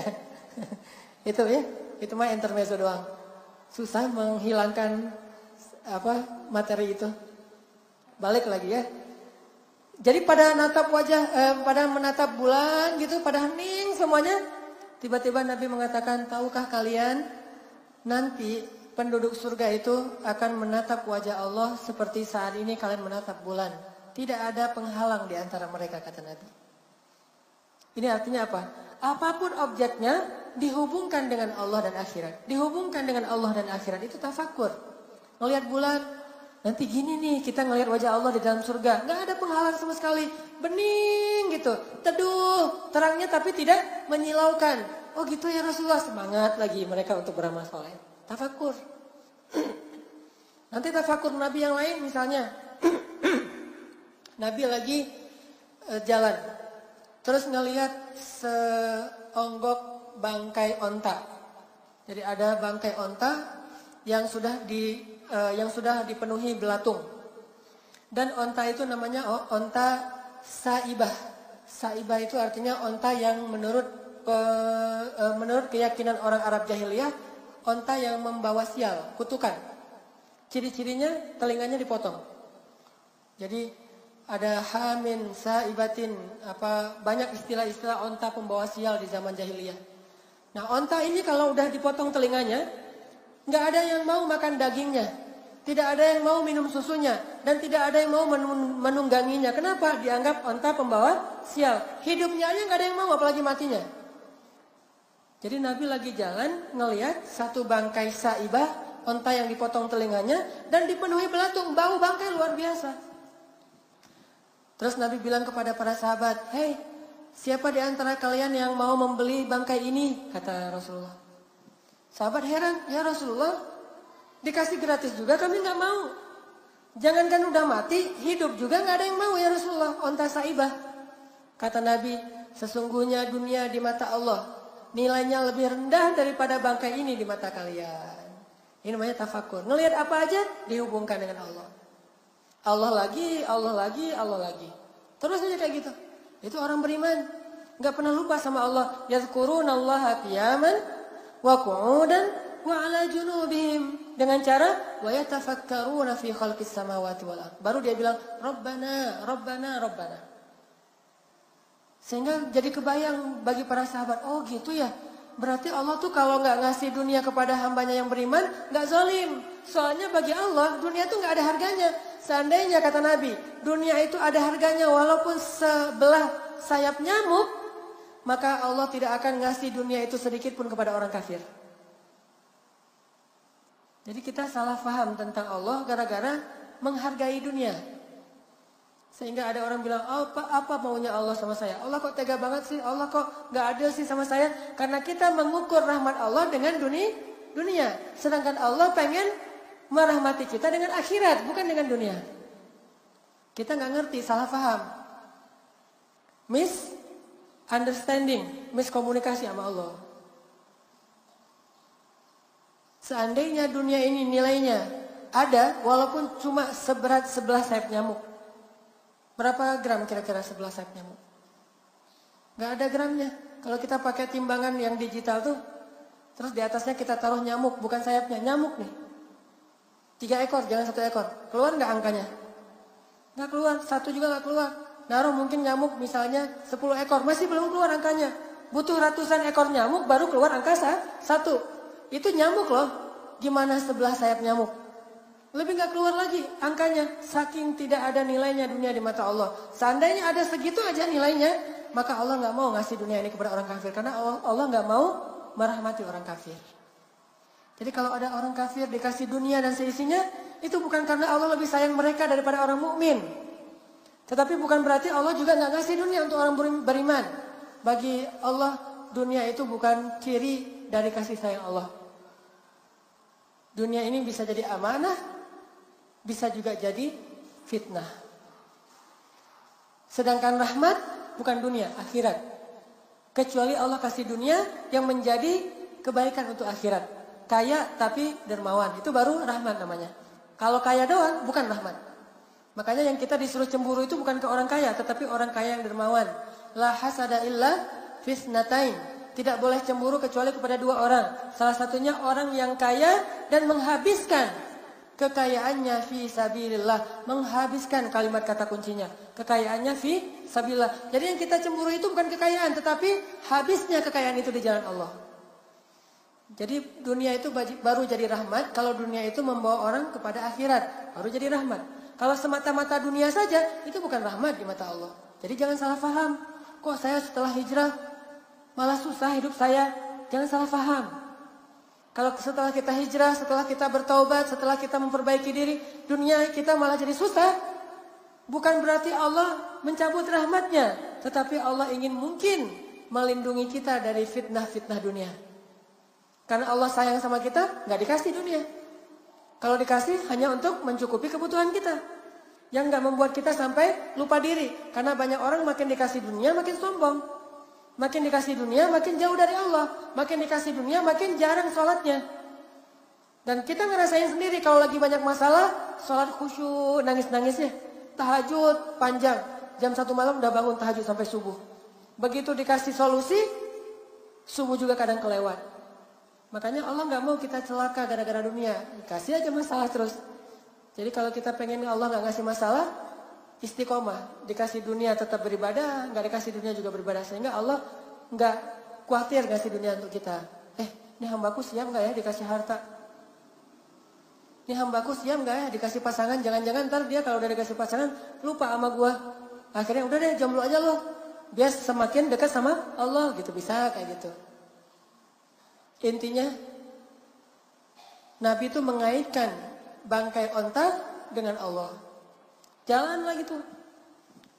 Itu ya, itu mah intermezzo doang. Susah menghilangkan materi itu. Balik lagi ya. Jadi pada menatap pada menatap bulan gitu, pada hening semuanya. Tiba-tiba Nabi mengatakan, tahukah kalian nanti penduduk surga itu akan menatap wajah Allah seperti saat ini kalian menatap bulan. Tidak ada penghalang di antara mereka, kata Nabi. Ini artinya apa? Apapun objeknya dihubungkan dengan Allah dan akhirat. Dihubungkan dengan Allah dan akhirat itu tafakur. Ngelihat bulan. Nanti gini nih kita ngelihat wajah Allah di dalam surga. Gak ada penghalang sama sekali. Bening gitu. Teduh. Terangnya tapi tidak menyilaukan. Oh gitu ya Rasulullah. Semangat lagi mereka untuk beramal soleh. Tafakur. Nanti tafakur Nabi yang lain misalnya. Nabi lagi jalan. Terus ngelihat seonggok bangkai onta. Jadi ada bangkai onta yang sudah dipenuhi belatung. Dan onta itu namanya onta saibah. Saibah itu artinya onta yang menurut keyakinan orang Arab jahiliyah, onta yang membawa sial, kutukan. Ciri-cirinya telinganya dipotong. Jadi ada hamin, saibatin, banyak istilah-istilah onta pembawa sial di zaman jahiliyah. Nah, onta ini kalau udah dipotong telinganya, nggak ada yang mau makan dagingnya, tidak ada yang mau minum susunya, dan tidak ada yang mau menungganginya. Kenapa? Dianggap onta pembawa sial. Hidupnya aja nggak ada yang mau, apalagi matinya. Jadi Nabi lagi jalan ngelihat satu bangkai saibah, onta yang dipotong telinganya dan dipenuhi belatung, bau bangkai luar biasa. Terus Nabi bilang kepada para sahabat, "Hei, siapa di antara kalian yang mau membeli bangkai ini?" kata Rasulullah. Sahabat heran, "Ya Rasulullah, dikasih gratis juga kami nggak mau. Jangankan udah mati, hidup juga nggak ada yang mau ya Rasulullah, onta saibah." Kata Nabi, "Sesungguhnya dunia di mata Allah nilainya lebih rendah daripada bangkai ini di mata kalian." Ini namanya tafakur. Ngelihat apa aja dihubungkan dengan Allah. Allah lagi, Allah lagi, Allah lagi. Terus aja kayak gitu. Itu orang beriman. Nggak pernah lupa sama Allah. Yadhkurunallaha qiyaman wa qu'udan wa 'ala junubihim. Dengan cara wa yatafakkaruna fi khalqis samawati wal ardh. Baru dia bilang Rabbana, Rabbana, Rabbana. Sehingga jadi kebayang bagi para sahabat, oh gitu ya. Berarti Allah tuh kalau nggak ngasih dunia kepada hambanya yang beriman, nggak zalim. Soalnya bagi Allah dunia tuh nggak ada harganya. Seandainya kata Nabi, dunia itu ada harganya walaupun sebelah sayap nyamuk, maka Allah tidak akan ngasih dunia itu sedikit pun kepada orang kafir. Jadi kita salah paham tentang Allah gara-gara menghargai dunia. Sehingga ada orang bilang, oh, apa maunya Allah sama saya? Allah kok tega banget sih? Allah kok gak adil sih sama saya? Karena kita mengukur rahmat Allah dengan dunia. Sedangkan Allah pengen merahmati kita dengan akhirat, bukan dengan dunia. Kita gak ngerti, salah paham. Misunderstanding, miskomunikasi sama Allah. Seandainya dunia ini nilainya ada, walaupun cuma seberat 11 sayap nyamuk. Berapa gram kira-kira 11 sayap nyamuk? Gak ada gramnya. Kalau kita pakai timbangan yang digital tuh, terus di atasnya kita taruh nyamuk, bukan sayapnya, nyamuk nih. 3 ekor, jangan 1 ekor. Keluar gak angkanya? Gak keluar, 1 juga gak keluar. Naruh mungkin nyamuk misalnya 10 ekor, masih belum keluar angkanya. Butuh ratusan ekor nyamuk baru keluar angka 1. Itu nyamuk loh. Gimana 11 sayap nyamuk? Lebih gak keluar lagi angkanya. Saking tidak ada nilainya dunia di mata Allah. Seandainya ada segitu aja nilainya, maka Allah gak mau ngasih dunia ini kepada orang kafir. Karena Allah gak mau merahmati orang kafir. Jadi kalau ada orang kafir dikasih dunia dan seisinya, itu bukan karena Allah lebih sayang mereka daripada orang mukmin. Tetapi bukan berarti Allah juga gak ngasih dunia untuk orang beriman. Bagi Allah dunia itu bukan ciri dari kasih sayang Allah. Dunia ini bisa jadi amanah, bisa juga jadi fitnah. Sedangkan rahmat bukan dunia, akhirat. Kecuali Allah kasih dunia yang menjadi kebaikan untuk akhirat. Kaya tapi dermawan, itu baru rahmat namanya. Kalau kaya doang bukan rahmat. Makanya yang kita disuruh cemburu itu bukan ke orang kaya, tetapi orang kaya yang dermawan. La hasada illa fisnatain. Tidak boleh cemburu kecuali kepada 2 orang. Salah satunya orang yang kaya dan menghabiskan kekayaannya fi sabilillah. Menghabiskan kalimat kata kuncinya. Kekayaannya fi sabilillah. Jadi yang kita cemburu itu bukan kekayaan, tetapi habisnya kekayaan itu di jalan Allah. Jadi dunia itu baru jadi rahmat kalau dunia itu membawa orang kepada akhirat. Baru jadi rahmat. Kalau semata-mata dunia saja, itu bukan rahmat di mata Allah. Jadi jangan salah faham. Kok saya setelah hijrah malah susah hidup saya? Jangan salah faham. Kalau setelah kita hijrah, setelah kita bertaubat, setelah kita memperbaiki diri, dunia kita malah jadi susah. Bukan berarti Allah mencabut rahmatnya, tetapi Allah ingin mungkin melindungi kita dari fitnah-fitnah dunia. Karena Allah sayang sama kita, gak dikasih dunia. Kalau dikasih hanya untuk mencukupi kebutuhan kita. Yang gak membuat kita sampai lupa diri. Karena banyak orang makin dikasih dunia makin sombong. Makin dikasih dunia makin jauh dari Allah. Makin dikasih dunia makin jarang sholatnya. Dan kita ngerasain sendiri kalau lagi banyak masalah, sholat khusyuk, nangis-nangisnya. Tahajud panjang. Jam 1 malam udah bangun tahajud sampai subuh. Begitu dikasih solusi, subuh juga kadang kelewat. Makanya Allah gak mau kita celaka gara-gara dunia. Kasih aja masalah terus. Jadi kalau kita pengen Allah gak ngasih masalah, istiqomah. Dikasih dunia tetap beribadah, gak dikasih dunia juga beribadah. Sehingga Allah gak khawatir ngasih dunia untuk kita. Ini hambaku siap gak ya dikasih harta? Ini hambaku siap gak ya dikasih pasangan? Jangan-jangan ntar dia kalau udah dikasih pasangan lupa sama gua. Akhirnya udah deh jomblo aja loh. Biar semakin dekat sama Allah gitu. Bisa kayak gitu. Intinya Nabi itu mengaitkan bangkai onta dengan Allah. Jalan lagi tuh.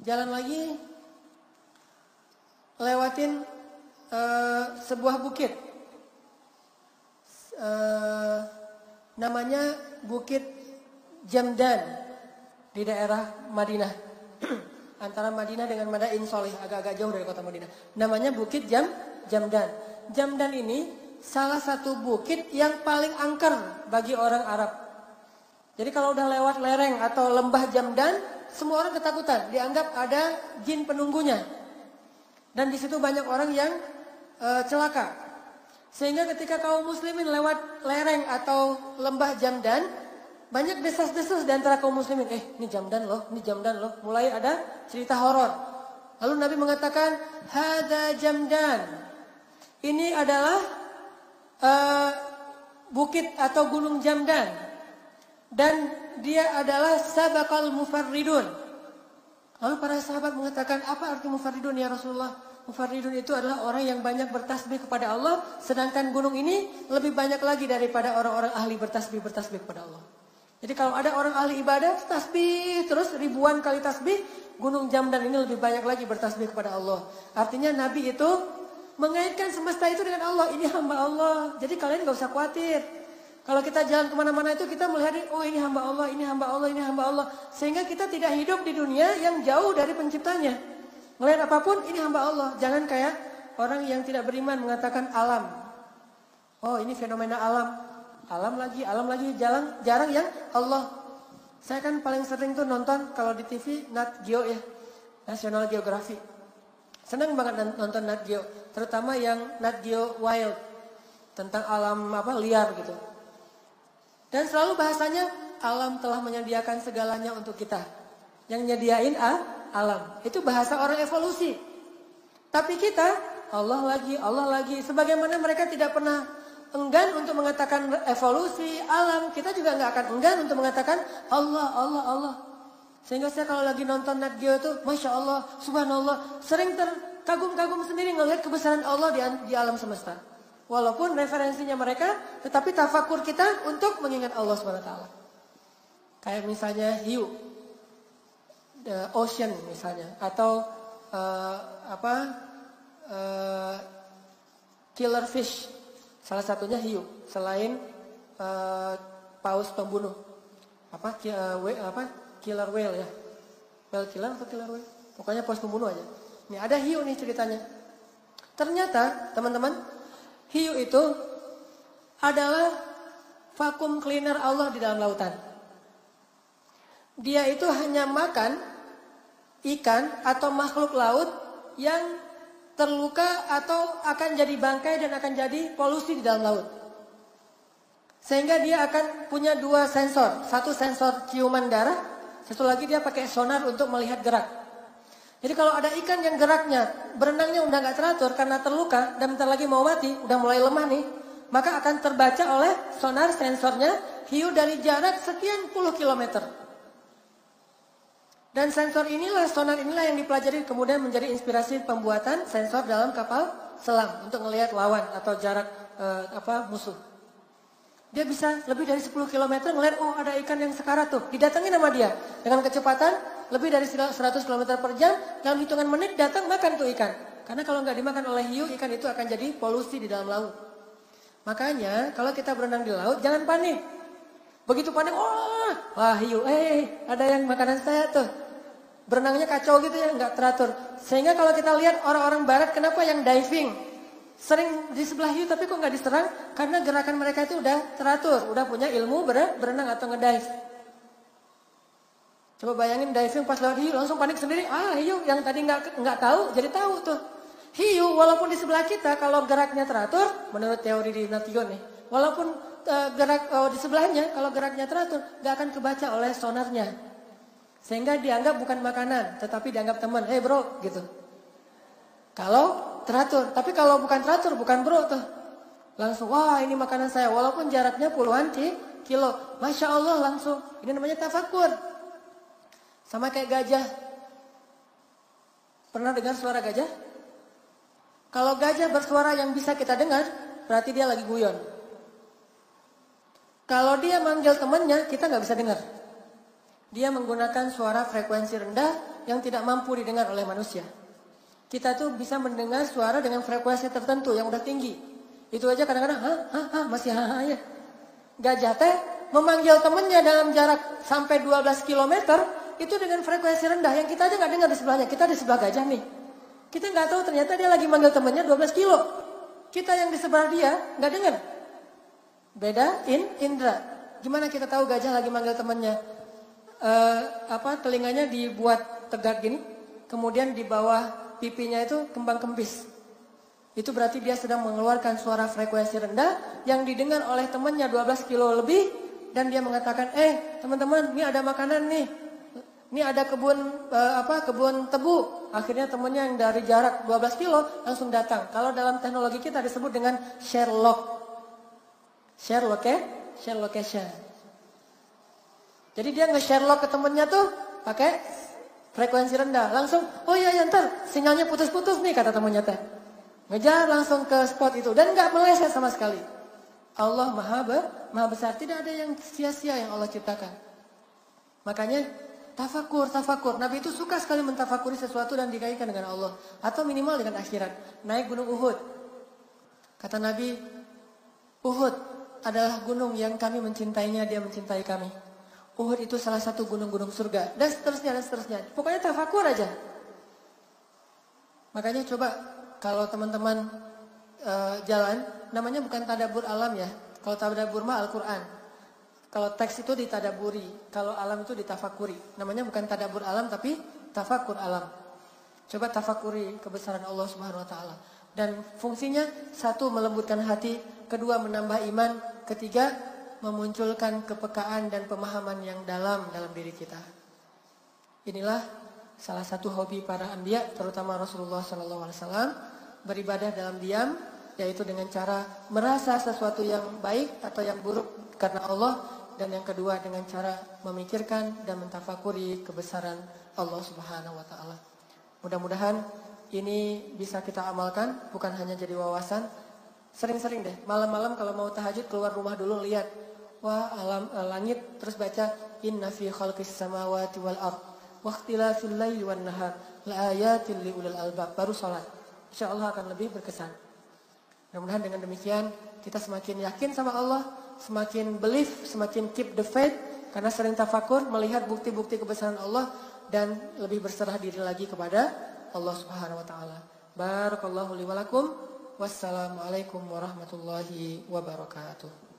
Jalan lagi. Lewatin sebuah bukit. Namanya Bukit Jamdan. Di daerah Madinah. Antara Madinah dengan Madain Solih. Agak-agak jauh dari kota Madinah. Namanya Bukit Jamdan. Jamdan ini salah satu bukit yang paling angker bagi orang Arab. Jadi kalau udah lewat lereng atau lembah Jamdan, semua orang ketakutan. Dianggap ada jin penunggunya. Dan di situ banyak orang yang celaka. Sehingga ketika kaum muslimin lewat lereng atau lembah Jamdan, banyak desas-desus di antara kaum muslimin. Ini Jamdan loh, ini Jamdan loh. Mulai ada cerita horor. Lalu Nabi mengatakan, Hada Jamdan. Ini adalah bukit atau gunung Jamdan. Dan dia adalah sabaqal mufarridun. Lalu para sahabat mengatakan, apa arti mufarridun ya Rasulullah? Mufarridun itu adalah orang yang banyak bertasbih kepada Allah. Sedangkan gunung ini lebih banyak lagi daripada orang-orang ahli bertasbih kepada Allah. Jadi kalau ada orang ahli ibadah, tasbih terus ribuan kali tasbih, gunung Jamdan ini lebih banyak lagi bertasbih kepada Allah. Artinya Nabi itu mengaitkan semesta itu dengan Allah. Ini hamba Allah. Jadi kalian gak usah khawatir. Kalau kita jalan kemana-mana itu kita melihat, oh ini hamba Allah, ini hamba Allah, ini hamba Allah. Sehingga kita tidak hidup di dunia yang jauh dari penciptanya. Melihat apapun, ini hamba Allah. Jangan kayak orang yang tidak beriman mengatakan alam. Oh ini fenomena alam. Alam lagi, jarang yang Allah. Saya kan paling sering tuh nonton kalau di TV Nat Geo ya, National Geographic. Senang banget nonton Nat Geo, terutama yang Nat Geo Wild tentang alam liar gitu. Dan selalu bahasanya alam telah menyediakan segalanya untuk kita. Yang nyediain alam. Itu bahasa orang evolusi. Tapi kita Allah lagi. Sebagaimana mereka tidak pernah enggan untuk mengatakan evolusi alam, kita juga nggak akan enggan untuk mengatakan Allah. Sehingga saya kalau lagi nonton Nat Geo itu, Masya Allah, Subhanallah, sering terkagum-kagum sendiri ngelihat kebesaran Allah di alam semesta. Walaupun referensinya mereka, tetapi tafakur kita untuk mengingat Allah SWT. Kayak misalnya hiu, the ocean misalnya, atau killer fish. Salah satunya hiu, selain paus pembunuh. Killer whale ya. Whale killer atau killer whale? Pokoknya paus pembunuh aja. Ini ada hiu nih ceritanya. Ternyata teman-teman, hiu itu adalah vacuum cleaner Allah di dalam lautan. Dia itu hanya makan ikan atau makhluk laut yang terluka atau akan jadi bangkai dan akan jadi polusi di dalam laut. Sehingga dia akan punya dua sensor. Satu sensor ciuman darah, satu lagi dia pakai sonar untuk melihat gerak. Jadi kalau ada ikan yang geraknya, berenangnya udah gak teratur karena terluka dan bentar lagi mau mati, udah mulai lemah nih, maka akan terbaca oleh sonar sensornya hiu dari jarak sekian puluh kilometer. Dan sensor inilah, sonar inilah yang dipelajari kemudian menjadi inspirasi pembuatan sensor dalam kapal selam untuk melihat lawan atau jarak musuh. Dia bisa lebih dari 10 km ngelihat, oh ada ikan yang sekarat tuh, didatengin sama dia dengan kecepatan lebih dari 100 km per jam, dalam hitungan menit datang makan tuh ikan. Karena kalau nggak dimakan oleh hiu, ikan itu akan jadi polusi di dalam laut. Makanya kalau kita berenang di laut jangan panik. Begitu panik, wah hiu, ada yang makanan saya tuh. Berenangnya kacau gitu ya, nggak teratur. Sehingga kalau kita lihat orang-orang barat, kenapa yang diving sering di sebelah hiu tapi kok nggak diserang? Karena gerakan mereka itu udah teratur, udah punya ilmu berenang atau ngedive. Coba bayangin diving pas lewat hiu langsung panik sendiri. Hiu yang tadi nggak tahu jadi tahu tuh. Hiu walaupun di sebelah kita kalau geraknya teratur, menurut teori di Nation nih, walaupun gerak di sebelahnya kalau geraknya teratur nggak akan kebaca oleh sonarnya. Sehingga dianggap bukan makanan, tetapi dianggap teman. Hey bro, gitu. Kalau teratur, tapi kalau bukan teratur, bukan bro tuh. Langsung, wah ini makanan saya. Walaupun jaraknya puluhan kilo. Masya Allah langsung. Ini namanya tafakur. Sama kayak gajah. Pernah dengar suara gajah? Kalau gajah bersuara yang bisa kita dengar, berarti dia lagi guyon. Kalau dia manggil temannya, kita nggak bisa dengar. Dia menggunakan suara frekuensi rendah yang tidak mampu didengar oleh manusia. Kita tuh bisa mendengar suara dengan frekuensi tertentu yang udah tinggi. Itu aja kadang-kadang, masih ya. Gajah teh memanggil temannya dalam jarak sampai 12 km itu dengan frekuensi rendah yang kita aja nggak dengar di sebelahnya. Kita di sebelah gajah nih. Kita nggak tahu ternyata dia lagi manggil temannya 12 kilo. Kita yang di sebelah dia nggak dengar. Beda indra. Gimana kita tahu gajah lagi manggil temannya? Telinganya dibuat tegak gini, kemudian di bawah pipinya itu kembang kempis. Itu berarti dia sedang mengeluarkan suara frekuensi rendah yang didengar oleh temannya 12 kilo lebih, dan dia mengatakan, teman-teman, ini ada makanan nih. Ini ada kebun tebu. Akhirnya temannya yang dari jarak 12 kilo langsung datang. Kalau dalam teknologi kita disebut dengan share location. Jadi dia nge-share log ke temennya tuh pakai frekuensi rendah. Langsung, oh iya ntar sinyalnya putus-putus nih kata temennya teh. Ngejar langsung ke spot itu dan nggak meleset sama sekali. Allah maha besar. Tidak ada yang sia-sia yang Allah ciptakan. Makanya tafakur. Nabi itu suka sekali mentafakuri sesuatu dan dikaitkan dengan Allah. Atau minimal dengan akhirat. Naik gunung Uhud. Kata Nabi, Uhud adalah gunung yang kami mencintainya, dia mencintai kami. Uhud itu salah satu gunung-gunung surga. Dan seterusnya. Pokoknya tafakur aja. Makanya coba kalau teman-teman jalan, namanya bukan tadabbur alam ya. Kalau tadabbur mah Al-Quran. Kalau teks itu ditadaburi, kalau alam itu ditafakuri. Namanya bukan tadabbur alam tapi tafakur alam. Coba tafakuri kebesaran Allah Subhanahu wa taala. Dan fungsinya satu melembutkan hati, kedua menambah iman, ketiga memunculkan kepekaan dan pemahaman yang dalam diri kita. Inilah salah satu hobi para anbiya, terutama Rasulullah SAW, beribadah dalam diam, yaitu dengan cara merasa sesuatu yang baik atau yang buruk karena Allah. Dan yang kedua dengan cara memikirkan dan mentafakuri kebesaran Allah Subhanahu wa taala. Mudah-mudahan ini bisa kita amalkan, bukan hanya jadi wawasan. Sering-sering deh, malam-malam kalau mau tahajud keluar rumah dulu lihat, wah alam langit, terus baca inna fi khalqis samawati wal ard wa ikhtilafil laili wan nahar la ayatil liulil albab, baru salat. Insyaallah akan lebih berkesan. Mudah-mudahan dengan demikian kita semakin yakin sama Allah, semakin believe, semakin keep the faith, karena sering tafakur, melihat bukti-bukti kebesaran Allah, dan lebih berserah diri lagi kepada Allah Subhanahu wa taala. Barakallahu li wa lakum. Wassalamualaikum warahmatullahi wabarakatuh.